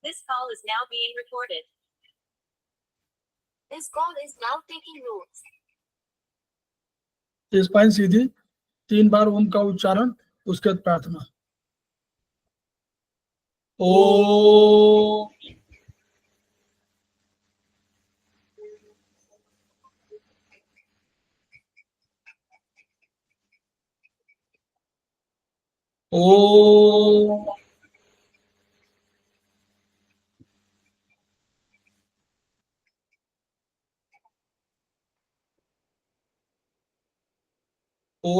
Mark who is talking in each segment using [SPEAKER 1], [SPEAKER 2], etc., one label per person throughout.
[SPEAKER 1] This call is now being recorded. This call is now taking notes.
[SPEAKER 2] Spine सीधी 3 बार ओम का उच्चारण, उसके बाद प्रार्थना। ओ ओ ओ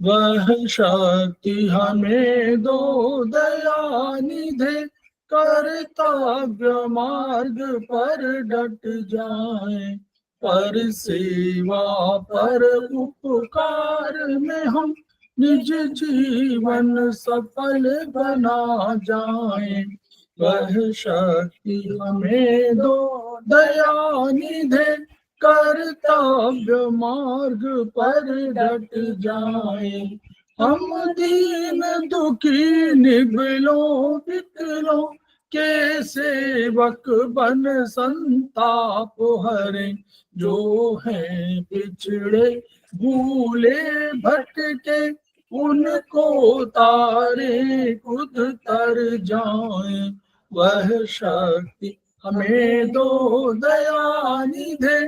[SPEAKER 2] वह शक्ति हमें दो दयानिधे, कर्तव्य मार्ग पर डट जाए, पर सेवा पर उपकार में हम निज जीवन सफल बना जाए। वह शक्ति हमें दो दयानिधे, कर्तव्य मार्ग पर डट जाए। हम दीन दुखी निबलों विकलों के सेवक बन संताप हरे, जो है पिछड़े भूले भटके, उनको तारे खुद तर जाए। वह शक्ति हमें दो दयानिधे,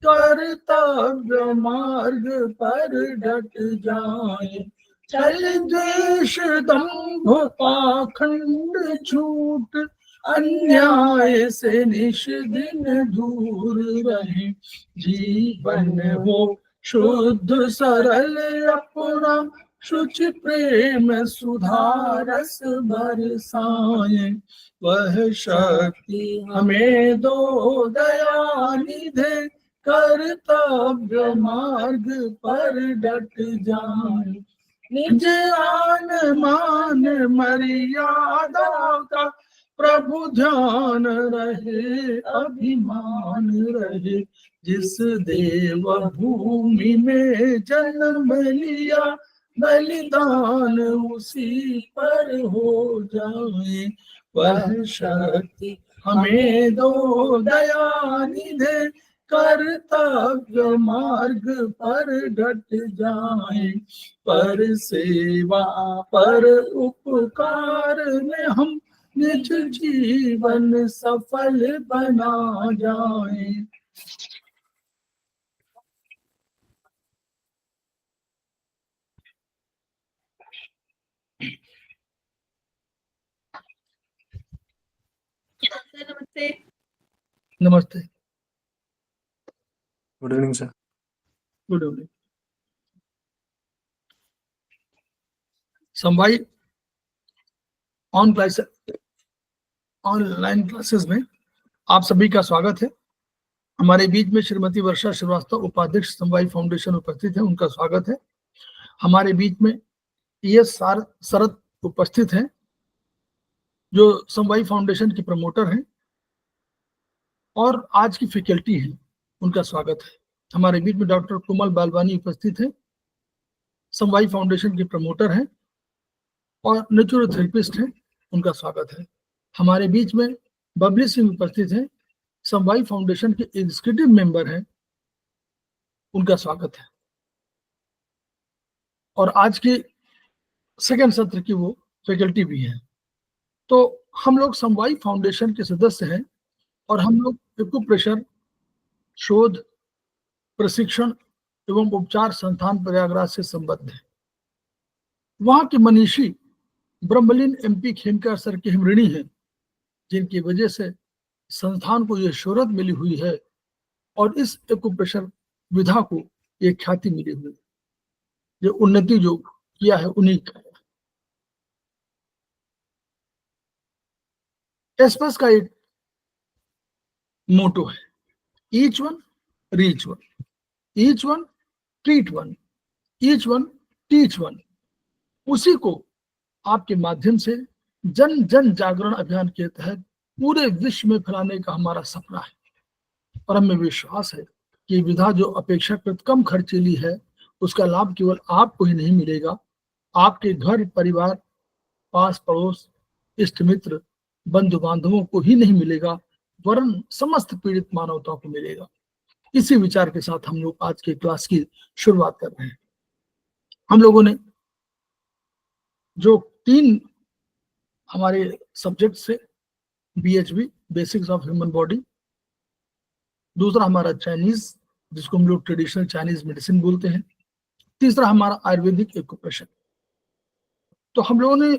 [SPEAKER 2] कर्तव्य मार्ग पर डट जाए। छल द्वेष दंभ पाखंड झूठ, अन्याय से निष्दिन दूर रहे, जीवन हो शुद्ध सरल अपना, शुचि प्रेम सुधारस बरसाए। वह शक्ति हमें दो दयानिधे, कर्तव्य मार्ग पर डट जाए। निज आन मान मर्यादा का प्रभु ध्यान रहे, अभिमान रहे, जिस देव भूमि में जन्म लिया, बलिदान उसी पर हो जाए। वह शक्ति हमें दो दयानिधे, कर्तव्य मार्ग पर डट जाए, पर सेवा पर उपकार में हम निज जीवन सफल बना जाए।
[SPEAKER 1] नमस्ते।
[SPEAKER 2] नमस्ते।
[SPEAKER 3] Good evening sir.
[SPEAKER 2] Good evening. समवाई ऑनलाइन क्लासेस में आप सभी का स्वागत है। हमारे बीच में श्रीमती वर्षा श्रीवास्तव, उपाध्यक्ष समवाई फाउंडेशन उपस्थित है, उनका स्वागत है। हमारे बीच में शरद उपस्थित हैं, जो समवाई फाउंडेशन की प्रमोटर हैं और आज की फैकल्टी हैं, उनका स्वागत है। हमारे बीच में डॉक्टर कोमल बालवानी उपस्थित है, समवाई फाउंडेशन के प्रमोटर हैं और नेचुरोथेरेपिस्ट हैं, उनका स्वागत है। हमारे बीच में बबली सिंह उपस्थित हैं, समवाई फाउंडेशन के एग्जीक्यूटिव मेंबर हैं, उनका स्वागत है। और आज के सेकंड सत्र की वो फैकल्टी भी हैं। तो हम लोग समवाई फाउंडेशन के सदस्य हैं और हम लोग एक्यूप्रेशर शोध, प्रशिक्षण एवं उपचार संस्थान प्रयागराज से संबद्ध है। वहां के मनीषी ब्रह्मलीन MP खेमकर सर के हम ऋणी हैं, जिनकी वजह से संस्थान को यह शोहरत मिली हुई है और इस एक्यूप्रेशर विधा को ये ख्याति मिली हुई है। जो उन्नति जो किया है उन्हीं का है। एस्पस का एक मोटो है, each one reach one, each one treat one, each one teach one. उसी को आपके माध्यम से जन जन जागरण अभियान के तहत पूरे विश्व में फैलाने का हमारा सपना है और हमें विश्वास है कि विधा जो अपेक्षाकृत कम खर्चीली है उसका लाभ केवल आपको ही नहीं मिलेगा, आपके घर परिवार, पास पड़ोस, इष्ट मित्र, बंधु बांधवों को ही नहीं मिलेगा, वरन समस्त पीड़ित मानवता को मिलेगा। इसी विचार के साथ हम लोग आज के क्लास की शुरुआत कर रहे हैं। हम लोगों ने जो 3 हमारे सब्जेक्ट से BHB basics of human body, दूसरा हमारा चाइनीज जिसको हम लोग ट्रेडिशनल चाइनीज मेडिसिन बोलते हैं, तीसरा हमारा आयुर्वेदिक एक्यूप्रेशर। तो हम लोगों ने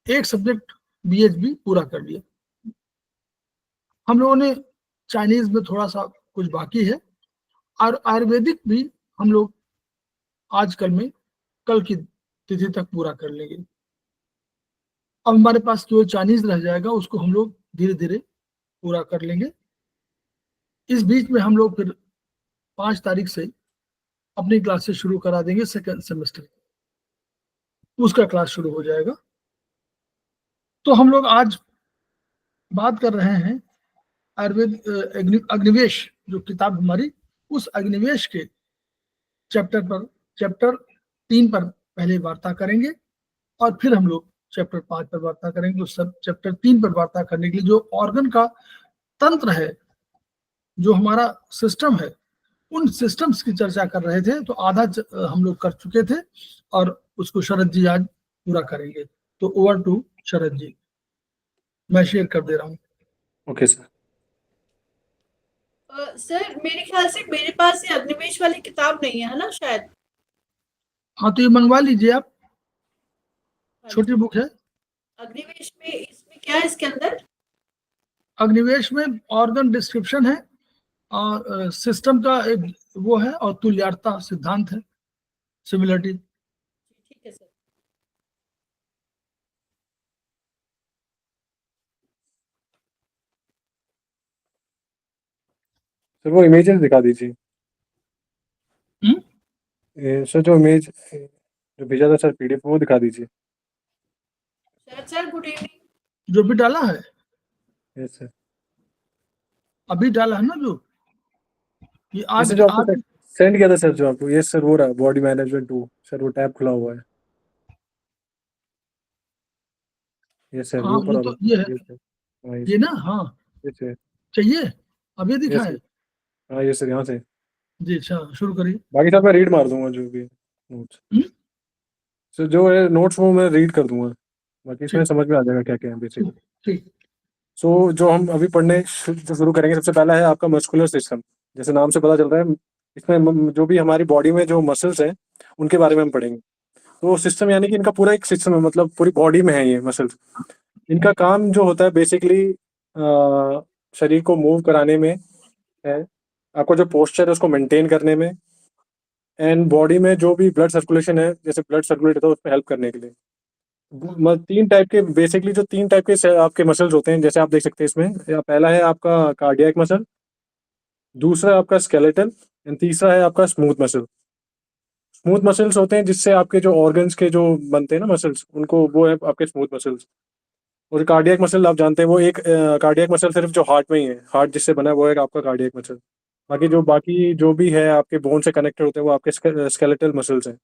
[SPEAKER 2] एक सब्जेक्ट BHB पूरा कर लिया। हम लोगों ने चाइनीज में थोड़ा सा कुछ बाकी है और आयुर्वेदिक भी हम लोग आजकल में कल की तिथि तक पूरा कर लेंगे। अब हमारे पास जो चाइनीज रह जाएगा उसको हम लोग धीरे धीरे पूरा कर लेंगे। इस बीच में हम लोग फिर 5 तारीख से अपनी क्लासेस शुरू करा देंगे सेकेंड सेमेस्टर, उसका क्लास शुरू हो जाएगा। तो हम लोग आज बात कर रहे हैं आयुर्वेद अग्निवेश जो किताब हमारी, उस अग्निवेश के चैप्टर 3 पर पहले वार्ता करेंगे और फिर हम लोग चैप्टर 5 पर वार्ता करेंगे। उस सब चैप्टर 3 पर वार्ता करने के लिए जो ऑर्गन का तंत्र है, जो हमारा सिस्टम है, उन सिस्टम्स की चर्चा कर रहे थे। तो आधा हम लोग कर चुके थे और उसको शरद जी आज पूरा करेंगे। तो ओवर टू शरद जी, मैं शेयर कर दे रहा हूँ।
[SPEAKER 3] Okay sir.
[SPEAKER 4] सर मेरे ख्याल से मेरे पास ये अग्निवेश वाली किताब नहीं है ना शायद।
[SPEAKER 2] हाँ तो ये मंगवा लीजिए आप, छोटी बुक है।
[SPEAKER 4] अग्निवेश में इसमें क्या है इसके अंदर?
[SPEAKER 2] अग्निवेश में ऑर्गन डिस्क्रिप्शन है और सिस्टम का एक वो है और तुल्यता सिद्धांत है, सिमिलरिटी।
[SPEAKER 4] ठीक है सर।
[SPEAKER 3] सर वो इमेजेस दिखा दीजिए। सर जो इमेज जो भेजा था सर PDF वो दिखा दीजिए।
[SPEAKER 4] Sir good evening.
[SPEAKER 2] जो भी डाला है,
[SPEAKER 3] यस सर।
[SPEAKER 2] अभी डाला है ना जो ये आज
[SPEAKER 3] जैसे जो आपको सेंड किया था सर, जो आपको, यस सर वो रहा बॉडी मैनेजमेंट 2 सर, वो टैब खुला हुआ है। यस सर,
[SPEAKER 2] हाँ
[SPEAKER 3] वो ऊपर
[SPEAKER 2] तो ये है,
[SPEAKER 3] yes, sir. हाँ, yes,
[SPEAKER 2] ये ना, हाँ
[SPEAKER 3] yes, sir.
[SPEAKER 2] चाहिए, अभी
[SPEAKER 3] Yes,
[SPEAKER 2] दिखाए।
[SPEAKER 3] sir. हाँ यस सर, यहाँ से
[SPEAKER 2] जी अच्छा, शुरू करिए।
[SPEAKER 3] बाकी सब मैं रीड मार दूंगा जो भी नोट्स। सर जो है नोट्स वो मैं रीड कर दूंगा, बाकी इसमें समझ में आ जाएगा क्या क्या है बेसिकली।
[SPEAKER 2] ठीक।
[SPEAKER 3] सो जो हम अभी पढ़ने जो शुरू करेंगे, सबसे पहला है आपका मस्कुलर सिस्टम। जैसे नाम से पता चल रहा है, इसमें जो भी हमारी बॉडी में जो मसल्स हैं उनके बारे में हम पढ़ेंगे। तो सिस्टम यानी कि इनका पूरा एक सिस्टम है, मतलब पूरी बॉडी में है ये मसल्स। इनका काम जो होता है बेसिकली शरीर को मूव कराने में है, आपका जो पोस्चर है उसको मेंटेन करने में, एंड बॉडी में जो भी ब्लड सर्कुलेशन है, जैसे ब्लड सर्कुलेट होता है उसमें हेल्प करने के लिए। 3 टाइप के बेसिकली, जो 3 टाइप के आपके मसल्स होते हैं, जैसे आप देख सकते हैं इसमें। पहला है आपका कार्डियक मसल, दूसरा आपका स्केलेटल, एंड तीसरा है आपका स्मूथ मसल। स्मूथ मसल्स होते हैं जिससे आपके जो ऑर्गन्स के जो बनते हैं ना मसल्स, उनको, वो है आपके स्मूथ मसल्स। और कार्डियक मसल आप जानते हैं, वो एक कार्डियक मसल सिर्फ जो हार्ट में ही है, हार्ट जिससे बना है वो है आपका कार्डियक मसल। बाकी जो भी है आपके बोन से कनेक्टेड होते हैं वो आपके स्केलेटल मसल्स हैं।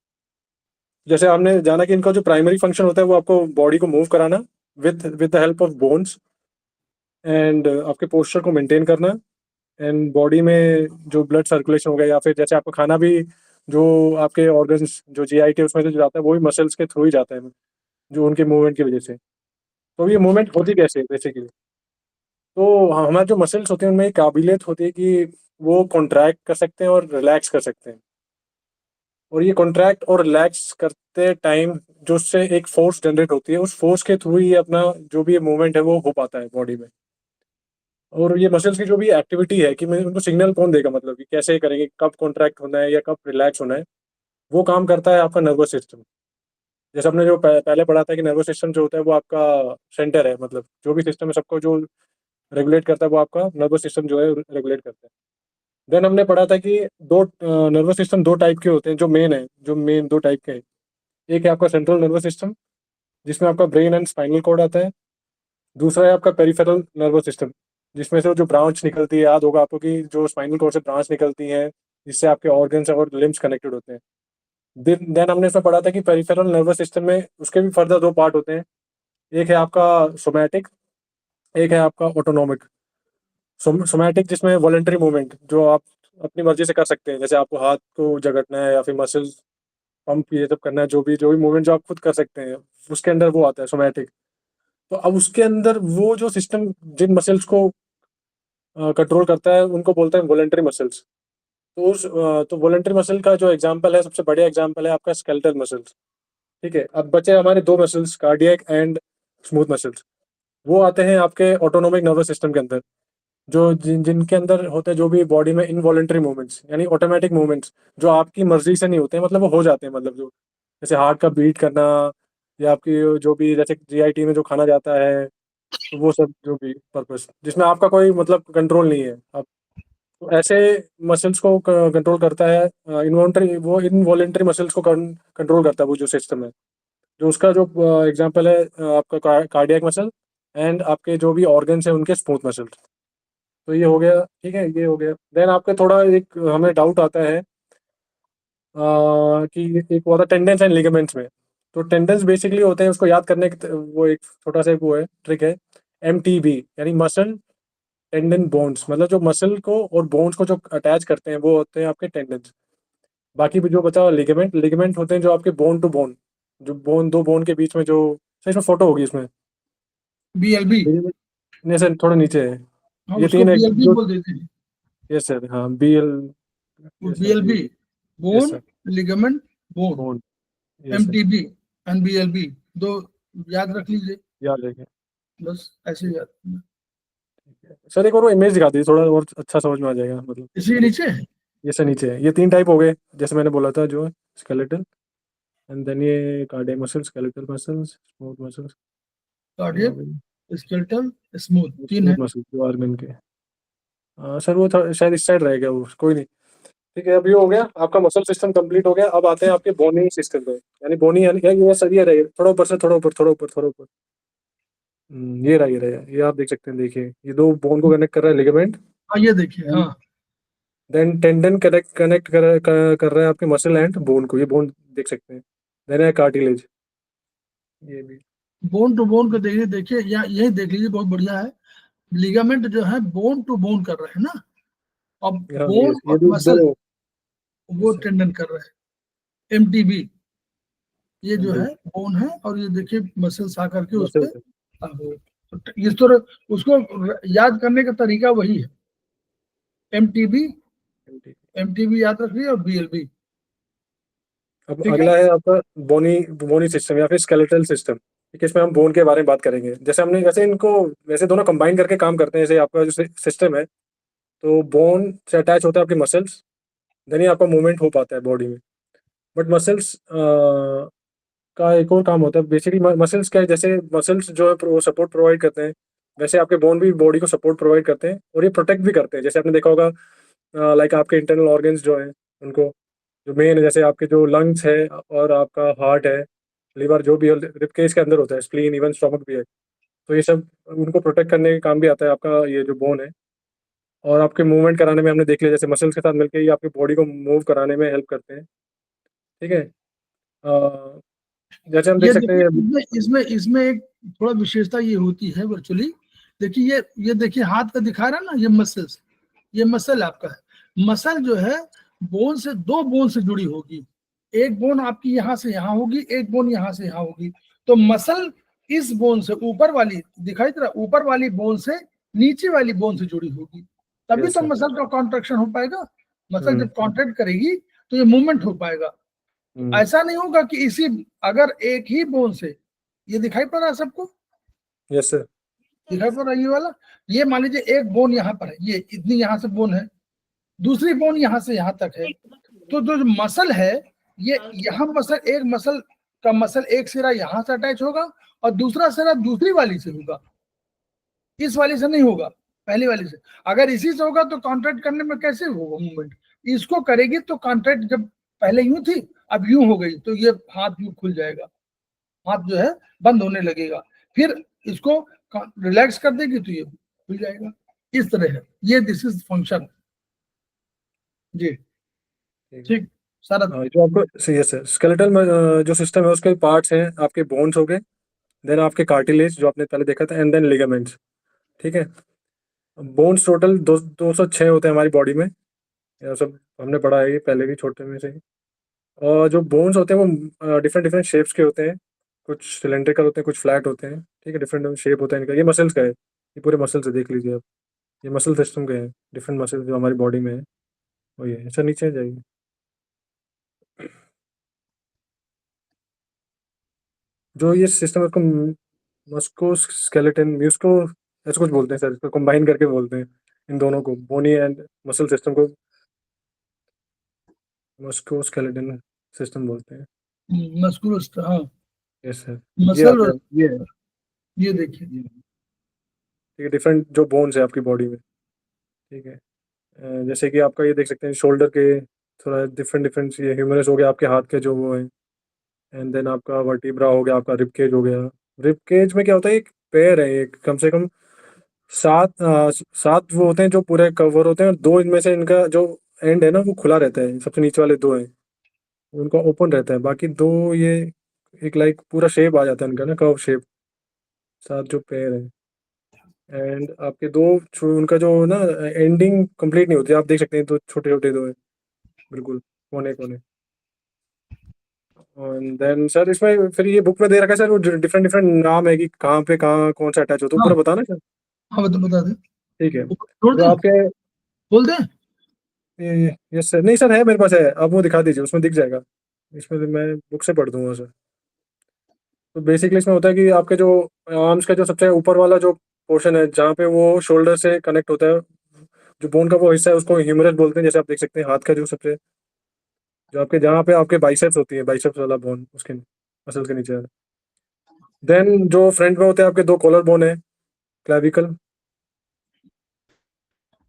[SPEAKER 3] जैसे आपने जाना कि इनका जो प्राइमरी फंक्शन होता है वो आपको बॉडी को मूव कराना with the help of bones, and आपके पोस्चर को मेंटेन करना, एंड बॉडी में जो ब्लड सर्कुलेशन हो गया, या फिर जैसे आपको खाना भी, जो आपके ऑर्गन्स जो GIT उसमें से जो जाता है वो भी मसल्स के थ्रू ही जाता है, जो उनके मूवमेंट की वजह से। तो ये मूवमेंट होती कैसे है बेसिकली? तो हमारे जो मसल्स होते हैं उनमें एक काबिलियत होती है कि वो कॉन्ट्रैक्ट कर सकते हैं और रिलैक्स कर सकते हैं। और ये कॉन्ट्रैक्ट और रिलैक्स करते टाइम जो उससे एक फोर्स जनरेट होती है, उस फोर्स के थ्रू ही अपना जो भी मूवमेंट है वो हो पाता है बॉडी में। और ये मसल्स की जो भी एक्टिविटी है कि मैं उनको सिग्नल कौन देगा, मतलब कि कैसे करेंगे, कब कॉन्ट्रैक्ट होना है या कब रिलैक्स होना है, वो काम करता है आपका नर्वस सिस्टम। जैसे हमने जो पहले पढ़ा था कि नर्वस सिस्टम जो होता है वो आपका सेंटर है, मतलब जो भी सिस्टम है सबको जो रेगुलेट करता है वो आपका नर्वस सिस्टम जो है रेगुलेट करता है। देन हमने पढ़ा था कि दो नर्वस सिस्टम 2 टाइप के होते हैं, जो मेन 2 टाइप के हैं। एक है आपका सेंट्रल नर्वस सिस्टम जिसमें आपका ब्रेन एंड स्पाइनल कॉर्ड आता है, दूसरा है आपका पेरिफेरल नर्वस सिस्टम जिसमें से जो ब्रांच निकलती है, याद होगा आपको कि जो स्पाइनल कॉर्ड से ब्रांच निकलती है जिससे आपके ऑर्गन्स और लिम्स कनेक्टेड होते हैं। देन हमने इसमें पढ़ा था कि पेरिफेरल नर्वस सिस्टम में उसके भी फर्दर 2 पार्ट होते हैं। एक है आपका सोमैटिक, एक है आपका ऑटोनोमिक। सोमैटिक जिसमें वॉलंटरी मूवमेंट जो आप अपनी मर्जी से कर सकते हैं, जैसे आपको हाथ को जगड़ना है या फिर मसल्स पंप ये सब करना है, जो भी मूवमेंट जो आप खुद कर सकते हैं, उसके अंदर वो आता है सोमैटिक। तो अब उसके अंदर वो जो सिस्टम जिन मसल्स को कंट्रोल करता है उनको बोलते हैं वॉलंटरी मसल्स। तो वॉलंटरी मसल का जो एग्जांपल है, सबसे बढ़िया एग्जांपल है आपका स्केलेटल मसल्स। ठीक है, अब बचे हमारे 2 muscles, cardiac and smooth muscles. वो आते हैं आपके ऑटोनोमिक नर्वस सिस्टम के अंदर, जो जिनके अंदर होते हैं जो भी बॉडी में इनवॉलंटरी मूवमेंट्स, यानी ऑटोमेटिक मूवमेंट्स जो आपकी मर्जी से नहीं होते हैं, मतलब वो हो जाते हैं, मतलब जो जैसे हार्ट का बीट करना या आपकी जो भी जैसे जीआईटी में जो खाना जाता है, तो वो सब जो भी पर्पस जिसमें आपका कोई मतलब कंट्रोल नहीं है आप, तो ऐसे मसल्स को कंट्रोल करता है इनवॉलंटरी, वो इनवॉलंटरी मसल्स को कंट्रोल करता है वो जो सिस्टम है। जो उसका जो एग्जांपल है आपका कार्डियक मसल एंड आपके जो भी ऑर्गन्स हैं उनके स्मूथ मसल्स। तो ये हो गया, ठीक है, ये हो गया। देन आपके थोड़ा एक हमें डाउट आता है कि एक वो था टेंडेंस एंड लिगामेंट्स में। तो टेंडेंस बेसिकली होते हैं, उसको याद करने के वो एक छोटा सा वो है, ट्रिक है, MTB, यानी मसल टेंडन बोन्स, मतलब जो मसल को और बोन्स को जो अटैच करते हैं वो होते हैं आपके टेंडेंस। बाकी भी जो बचा लिगामेंट, लिगामेंट होते हैं जो आपके बोन टू बोन, जो बोन, 2 बोन के बीच में जो, सर इसमें फोटो होगी इसमें,
[SPEAKER 2] BLB,
[SPEAKER 3] नहीं सर थोड़ा नीचे है,
[SPEAKER 2] हाँ
[SPEAKER 3] ये
[SPEAKER 2] उसको
[SPEAKER 3] 3 है
[SPEAKER 2] BLB
[SPEAKER 3] जो,
[SPEAKER 2] बोल देते हैं।
[SPEAKER 3] यस सर, हाँ BL, yes sir,
[SPEAKER 2] BLB,
[SPEAKER 3] yes
[SPEAKER 2] bone,
[SPEAKER 3] sir,
[SPEAKER 2] ligament, bone,
[SPEAKER 3] bone, yes sir,
[SPEAKER 2] MTB and BLB, 2 याद रख लीजिए,
[SPEAKER 3] याद रखें।
[SPEAKER 2] बस ऐसे याद।
[SPEAKER 3] सर एक और वो इमेज दिखा दीजिए, थोड़ा और अच्छा समझ में आ जाएगा, मतलब
[SPEAKER 2] इसी के नीचे है
[SPEAKER 3] ये सर नीचे है, ये 3 टाइप हो गए जैसे मैंने बोला था, जो स्केलेटल एंड देन ये cardiac muscles, skeletal muscles, smooth muscles, ये हो
[SPEAKER 2] कार्डियक,
[SPEAKER 3] गई
[SPEAKER 2] स्केलेटल, स्मूथ, 3
[SPEAKER 3] स्मूथ
[SPEAKER 2] है।
[SPEAKER 3] मसल्स जो आर्गन के। सर वो शायद इस साइड रह गया, वो कोई नहीं। ठीक है, अब ये हो गया आपका मसल सिस्टम कंप्लीट हो गया। अब आते हैं आपके बोनी सिस्टम पे, यानी बोनी यानी ये सर, ये रहे थोड़ा ऊपर से, थोड़ा ऊपर, थोड़ा ऊपर, थोड़ा ऊपर। ये रहा, ये रहा, ये आप देख सकते हैं, देखिए ये 2 बोन को कनेक्ट कर रहा है लिगामेंट।
[SPEAKER 2] हाँ ये देखिए, हाँ
[SPEAKER 3] देन टेंडन कनेक्ट कर रहा है आपके मसल एंड बोन को, ये बोन देख सकते हैं। देन है कार्टिलेज, ये भी।
[SPEAKER 2] बोन टू बोन को देखिए, देखिए यहाँ यही देख लीजिए, बहुत बढ़िया है। लिगामेंट जो है बोन टू बोन कर रहे हैं ना, अब
[SPEAKER 3] हाँ
[SPEAKER 2] बोन
[SPEAKER 3] ये
[SPEAKER 2] और
[SPEAKER 3] भी
[SPEAKER 2] मसल
[SPEAKER 3] 2,
[SPEAKER 2] वो टेंडन कर रहे हैं। MTB ये जो है
[SPEAKER 3] MTB
[SPEAKER 2] बोन है, और ये देखिए मसल्स आकर के उस पे
[SPEAKER 3] मसल से,
[SPEAKER 2] इस तरह उसको याद करने का तरीका वही है। MTB,
[SPEAKER 3] MTB।
[SPEAKER 2] MTB याद रखिए, और BLB।
[SPEAKER 3] अब
[SPEAKER 2] ठीक है,
[SPEAKER 3] अगला है आपका बोनी बोनी सिस्टम या फिर स्केलेटल सिस्टम। ठीक है, इसमें हम बोन के बारे में बात करेंगे। जैसे हमने वैसे इनको वैसे दोनों कंबाइन करके काम करते हैं। जैसे आपका जो सिस्टम है, तो बोन से अटैच होता है आपके मसल्स, देन ही आपका मूवमेंट हो पाता है बॉडी में। बट मसल्स का एक और काम होता है बेसिकली। मसल्स क्या है, जैसे मसल्स जो है वो सपोर्ट प्रोवाइड करते हैं, वैसे आपके बोन भी बॉडी को सपोर्ट प्रोवाइड करते हैं और ये प्रोटेक्ट भी करते हैं। जैसे आपने देखा होगा लाइक आपके इंटरनल ऑर्गन्स जो हैं उनको, जो मेन है, जैसे आपके जो लंग्स है और आपका हार्ट है, लिवर, जो भी रिबकेज के अंदर होता है, स्प्लीन, इवन स्टमक भी है, तो ये सब उनको प्रोटेक्ट करने के काम भी आता है आपका ये जो बोन है। और आपके मूवमेंट कराने में हमने देख लिया, जैसे मसल्स के साथ मिलकर ये आपकी बॉडी को मूव कराने में हेल्प करते हैं। ठीक है, जैसे हम देख
[SPEAKER 2] ये
[SPEAKER 3] सकते
[SPEAKER 2] देखिए,
[SPEAKER 3] हैं।
[SPEAKER 2] इसमें इसमें इसमें एक थोड़ा विशेषता ये होती है वर्चुअली। देखिए ये देखिए हाथ का दिखा रहा है ना, ये मसल्स, ये मसल आपका है। मसल जो है बोन से, 2 बोन से जुड़ी होगी। एक बोन आपकी यहाँ से यहाँ होगी, एक बोन यहाँ से यहाँ होगी। तो मसल इस बोन से, ऊपर वाली दिखाई दे रहा, ऊपर वाली बोन से नीचे वाली बोन से जुड़ी होगी, तभी
[SPEAKER 3] यस
[SPEAKER 2] तो
[SPEAKER 3] सर।
[SPEAKER 2] मसल का कॉन्ट्रैक्शन हो पाएगा। मसल
[SPEAKER 3] हम्म
[SPEAKER 2] जब कॉन्ट्रैक्ट करेगी तो ये मूवमेंट हो पाएगा।
[SPEAKER 3] हम्म,
[SPEAKER 2] ऐसा नहीं होगा कि इसी, अगर एक ही बोन से, ये दिखाई पड़ रहा है सबको,
[SPEAKER 3] यस सर।
[SPEAKER 2] दिखाई पड़ रहा है ये वाला, ये मान लीजिए एक बोन यहाँ पर है, ये इतनी यहाँ से बोन है, दूसरी बोन यहाँ से यहाँ तक है। तो जो मसल है, ये यहाँ मसल, एक मसल का मसल एक सिरा यहाँ से अटैच होगा और दूसरा सिरा दूसरी वाली से होगा, इस वाली से नहीं होगा, पहली वाली से। अगर इसी से होगा तो कॉन्ट्रैक्ट करने में कैसे होगा मूवमेंट, इसको करेगी तो कॉन्ट्रैक्ट, जब पहले यूं थी अब यूं हो गई, तो ये हाथ यूं खुल जाएगा, हाथ जो है बंद होने लगेगा। फिर इसको रिलैक्स कर देगी तो ये खुल जाएगा। इस तरह है, ये दिस इज फंक्शन जी। ठीक सारा
[SPEAKER 3] जो आपको सही है सर, स्केलेटल में जो सिस्टम है उसके पार्ट्स हैं, आपके बोन्स हो गए, देन आपके कार्टिलेज जो आपने पहले देखा था, एंड देन लिगामेंट्स। ठीक है, बोन्स टोटल 206 होते हैं हमारी बॉडी में, यह सब हमने पढ़ा है ये पहले भी छोटे में से ही। और जो बोन्स होते हैं वो डिफरेंट डिफरेंट शेप्स के होते हैं, कुछ सिलेंड्रिकल होते हैं, कुछ फ्लैट होते हैं। ठीक है, डिफरेंट शेप होता है इनका। ये मसल्स का है, ये पूरे मसल्स है, देख लीजिए आप, ये मसल सिस्टम के हैं, डिफरेंट मसल्स जो हमारी बॉडी में है वही है। सर नीचे जाइए। जो ये सिस्टम है उसको मस्को स्केलेटन म्यूस्को ऐसा कुछ बोलते हैं सर, इसको कंबाइन करके बोलते हैं इन दोनों को, बोनी एंड मसल सिस्टम को मस्को स्केलेटन सिस्टम बोलते हैं।
[SPEAKER 2] मस्कुलर, हाँ
[SPEAKER 3] यस सर, ये
[SPEAKER 2] मसल,
[SPEAKER 3] आता है, ये है,
[SPEAKER 2] ये देखिए
[SPEAKER 3] ठीक है, डिफरेंट जो बोन्स है आपकी बॉडी में। ठीक है, जैसे कि आपका ये देख सकते हैं शोल्डर के थोड़ा डिफरेंट डिफरेंट, ये ह्यूमरस हो गया आपके हाथ के जो वो है, एंड देन आपका वर्टिब्रा हो गया, आपका रिब केज हो गया। रिब केज में क्या होता है, एक पेयर है, एक कम से कम सात वो होते हैं जो पूरे कवर होते हैं, और दो इनमें से इनका जो एंड है ना वो खुला रहता है, सबसे नीचे वाले दो हैं उनका ओपन रहता है, बाकी दो ये एक लाइक पूरा शेप आ जाता है इनका ना, कर्व शेप, सात जो पेयर है। एंड आपके दो उनका जो ना एंडिंग कंप्लीट नहीं होती, आप देख सकते हैं दो छोटे छोटे दो है बिल्कुल कोने कोने। और देन सर इसमें फिर ये बुक में दे रखा है सर, वो डिफरेंट डिफरेंट नाम है कि कहाँ पे कहाँ कौन सा अटैच होता है,
[SPEAKER 2] हाँ
[SPEAKER 3] पूरा बताना सर।
[SPEAKER 2] हाँ बता दे,
[SPEAKER 3] ठीक है,
[SPEAKER 2] छोड़
[SPEAKER 3] जो
[SPEAKER 2] दे,
[SPEAKER 3] आपके
[SPEAKER 2] बोल दे।
[SPEAKER 3] यस सर, नहीं सर है मेरे पास है, आप वो दिखा दीजिए, उसमें दिख जाएगा, इसमें तो मैं बुक से पढ़ दूंगा सर। तो बेसिकली इसमें होता है कि आपके जो आर्म्स का जो सबसे ऊपर वाला जो पोर्शन है, जहाँ पे वो शोल्डर से कनेक्ट होता है, जो बोन का वो हिस्सा है उसको ह्यूमरस बोलते हैं। जैसे आप देख सकते हैं हाथ का जो सबसे, जो आपके जहाँ पे आपके बाइसेप्स होती है, बाइसेप्स वाला बोन उसके मसल के नीचे। देन जो फ्रंट में होते हैं आपके दो कॉलर बोन है, क्लैविकल।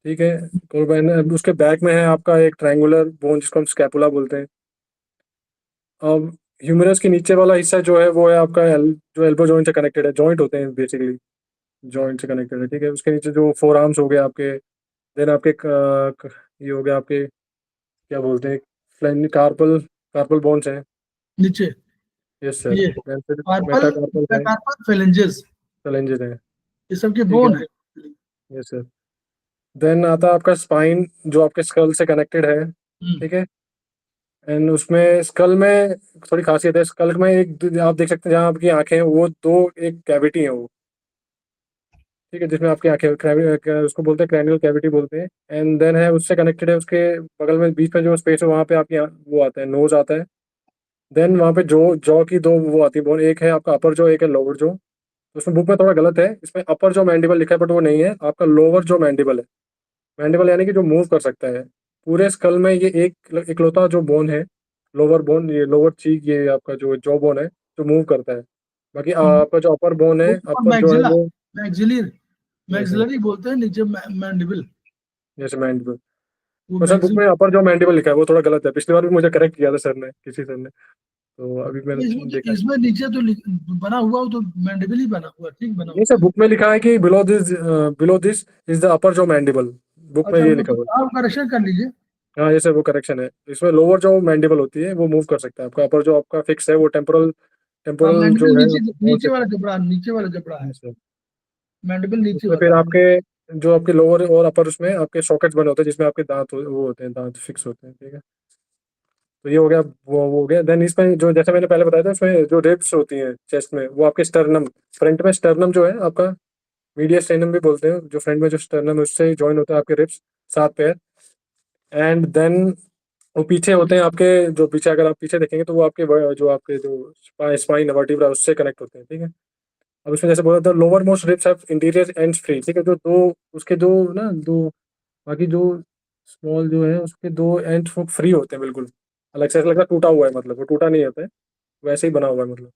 [SPEAKER 3] ठीक है, कॉलर बोन, उसके बैक में है आपका एक ट्रायंगुलर बोन जिसको हम स्कैपुला बोलते हैं। अब ह्यूमरस के नीचे वाला हिस्सा जो है वो है आपका जो एल्बो जॉइंट से कनेक्टेड है, जॉइंट होते हैं बेसिकली, जॉइंट से कनेक्टेड है। ठीक है, उसके नीचे जो फोर आर्म्स हो गए आपके, देन आपके ये हो गया आपके क्या बोलते हैं, कार्पल कार्पल बोन्स हैं।
[SPEAKER 2] नीचे
[SPEAKER 3] यस सर,
[SPEAKER 2] ये
[SPEAKER 3] देन फिर
[SPEAKER 2] कार्पल,
[SPEAKER 3] मेटाकार्पल है,
[SPEAKER 2] कार्पल फेलेंजेस,
[SPEAKER 3] चैलेंजेस है।
[SPEAKER 2] ये सब के
[SPEAKER 3] ठीक
[SPEAKER 2] बोन
[SPEAKER 3] है,
[SPEAKER 2] है।
[SPEAKER 3] Yes sir. देन आता है आपका स्पाइन जो आपके स्कल से कनेक्टेड है।
[SPEAKER 2] हम्म,
[SPEAKER 3] ठीक है, एंड उसमें स्कल में थोड़ी खासियत है, स्कल में एक आप देख सकते हैं जहाँ आपकी आंखें हैं वो दो, एक कैविटी है वो। ठीक है, जिसमें आपकी आंखें उसको बोलते हैं क्रैनियल कैविटी बोलते हैं। एंड देन है उससे कनेक्टेड है, उसके बगल में बीच में जो स्पेस है वहाँ पे आपकी वो आता है, नोज आता है। देन वहाँ पे जो जॉ की दो वो आती है बोन, एक है आपका अपर जो, एक है लोअर जो। तो उसमें बुक में थोड़ा गलत है, इसमें अपर जो मैंडिबल लिखा है बट वो नहीं है, आपका लोअर जो मैंडिबल है। मैंडिबल यानी कि जो मूव कर सकता है पूरे स्कल में, ये एक इकलौता जो बोन है, लोअर बोन, ये लोअर चीक, ये आपका जो जॉ बोन है जो मूव करता है। बाकी आपका जो अपर बोन है,
[SPEAKER 2] ऊपर
[SPEAKER 3] अपर जो है
[SPEAKER 2] मैक्सिला,
[SPEAKER 3] वो,
[SPEAKER 2] मैक्सिलर,
[SPEAKER 3] जैसे
[SPEAKER 2] मैक्सिलरी बोलते हैं, नीचे मैंडिबल,
[SPEAKER 3] जैसे मैंडिबल।
[SPEAKER 2] वो
[SPEAKER 3] तो सर बुक
[SPEAKER 2] मैक्सिल।
[SPEAKER 3] में अपर जो मैंडिबल लिखा है वो थोड़ा गलत है, पिछली बार भी मुझे करेक्ट किया था सर ने, किसी सर ने, तो अभी मैंने
[SPEAKER 2] इसमें
[SPEAKER 3] देखा।
[SPEAKER 2] इसमें नीचे तो बना हुआ हो तो मैंडिबल ही बना हुआ, ठीक बना
[SPEAKER 3] नहीं सर,
[SPEAKER 2] हुआ है।
[SPEAKER 3] बुक में लिखा है कि below this is the upper जो मैंडिबल, बुक में
[SPEAKER 2] अच्छा
[SPEAKER 3] ये
[SPEAKER 2] वो
[SPEAKER 3] लिखा
[SPEAKER 2] तो
[SPEAKER 3] हुआ है।
[SPEAKER 2] आप करेक्शन कर लीजिए।
[SPEAKER 3] हाँ ये सर वो करेक्शन है, इसमें लोअर जो मैंडिबल होती है वो मूव कर सकता है, आपका अपर जो आपका फिक्स है वो टेम्पोरल,
[SPEAKER 2] हाँ
[SPEAKER 3] टेम्पोरल
[SPEAKER 2] मैंडिबल
[SPEAKER 3] जो है
[SPEAKER 2] नीचे,
[SPEAKER 3] बोल
[SPEAKER 2] नीचे
[SPEAKER 3] से।
[SPEAKER 2] वाला जबड़ा, नीचे वाला जबड़ा है,
[SPEAKER 3] हाँ सर,
[SPEAKER 2] मैंडिबल नीचे
[SPEAKER 3] उसमें फिर
[SPEAKER 2] वाला है।
[SPEAKER 3] आपके जो आपके लोअर और अपर उसमें आपके सॉकेट्स बने होते हैं जिसमें आपके दांत वो होते हैं, दांत फिक्स होते हैं। ठीक है, तो ये हो गया, वो हो गया। देन इसमें जो जैसे मैंने पहले बताया था, इसमें जो रिब्स होती हैं चेस्ट में, वो आपके स्टर्नम, फ्रंट में स्टर्नम जो है आपका, मीडिया स्टर्नम भी बोलते हैं, जो फ्रंट में जो स्टर्नम है उससे ज्वाइन होता है आपके रिब्स, सात पैर। एंड देन वो पीछे होते हैं आपके, जो पीछे अगर आप पीछे देखेंगे तो वो आपके जो आपके जो स्पाइन वर्टिब्रा उससे कनेक्ट होते हैं। ठीक है, अब उसमें जैसे बोला था lower most ribs have interior ends free. ठीक है, जो दो उसके दो ना दो, बाकी जो स्मॉल जो है उसके दो एंड फ्री होते हैं बिल्कुल, अलग से, ऐसा लगता है टूटा हुआ है, मतलब वो टूटा नहीं होता है, वैसे ही बना हुआ है मतलब।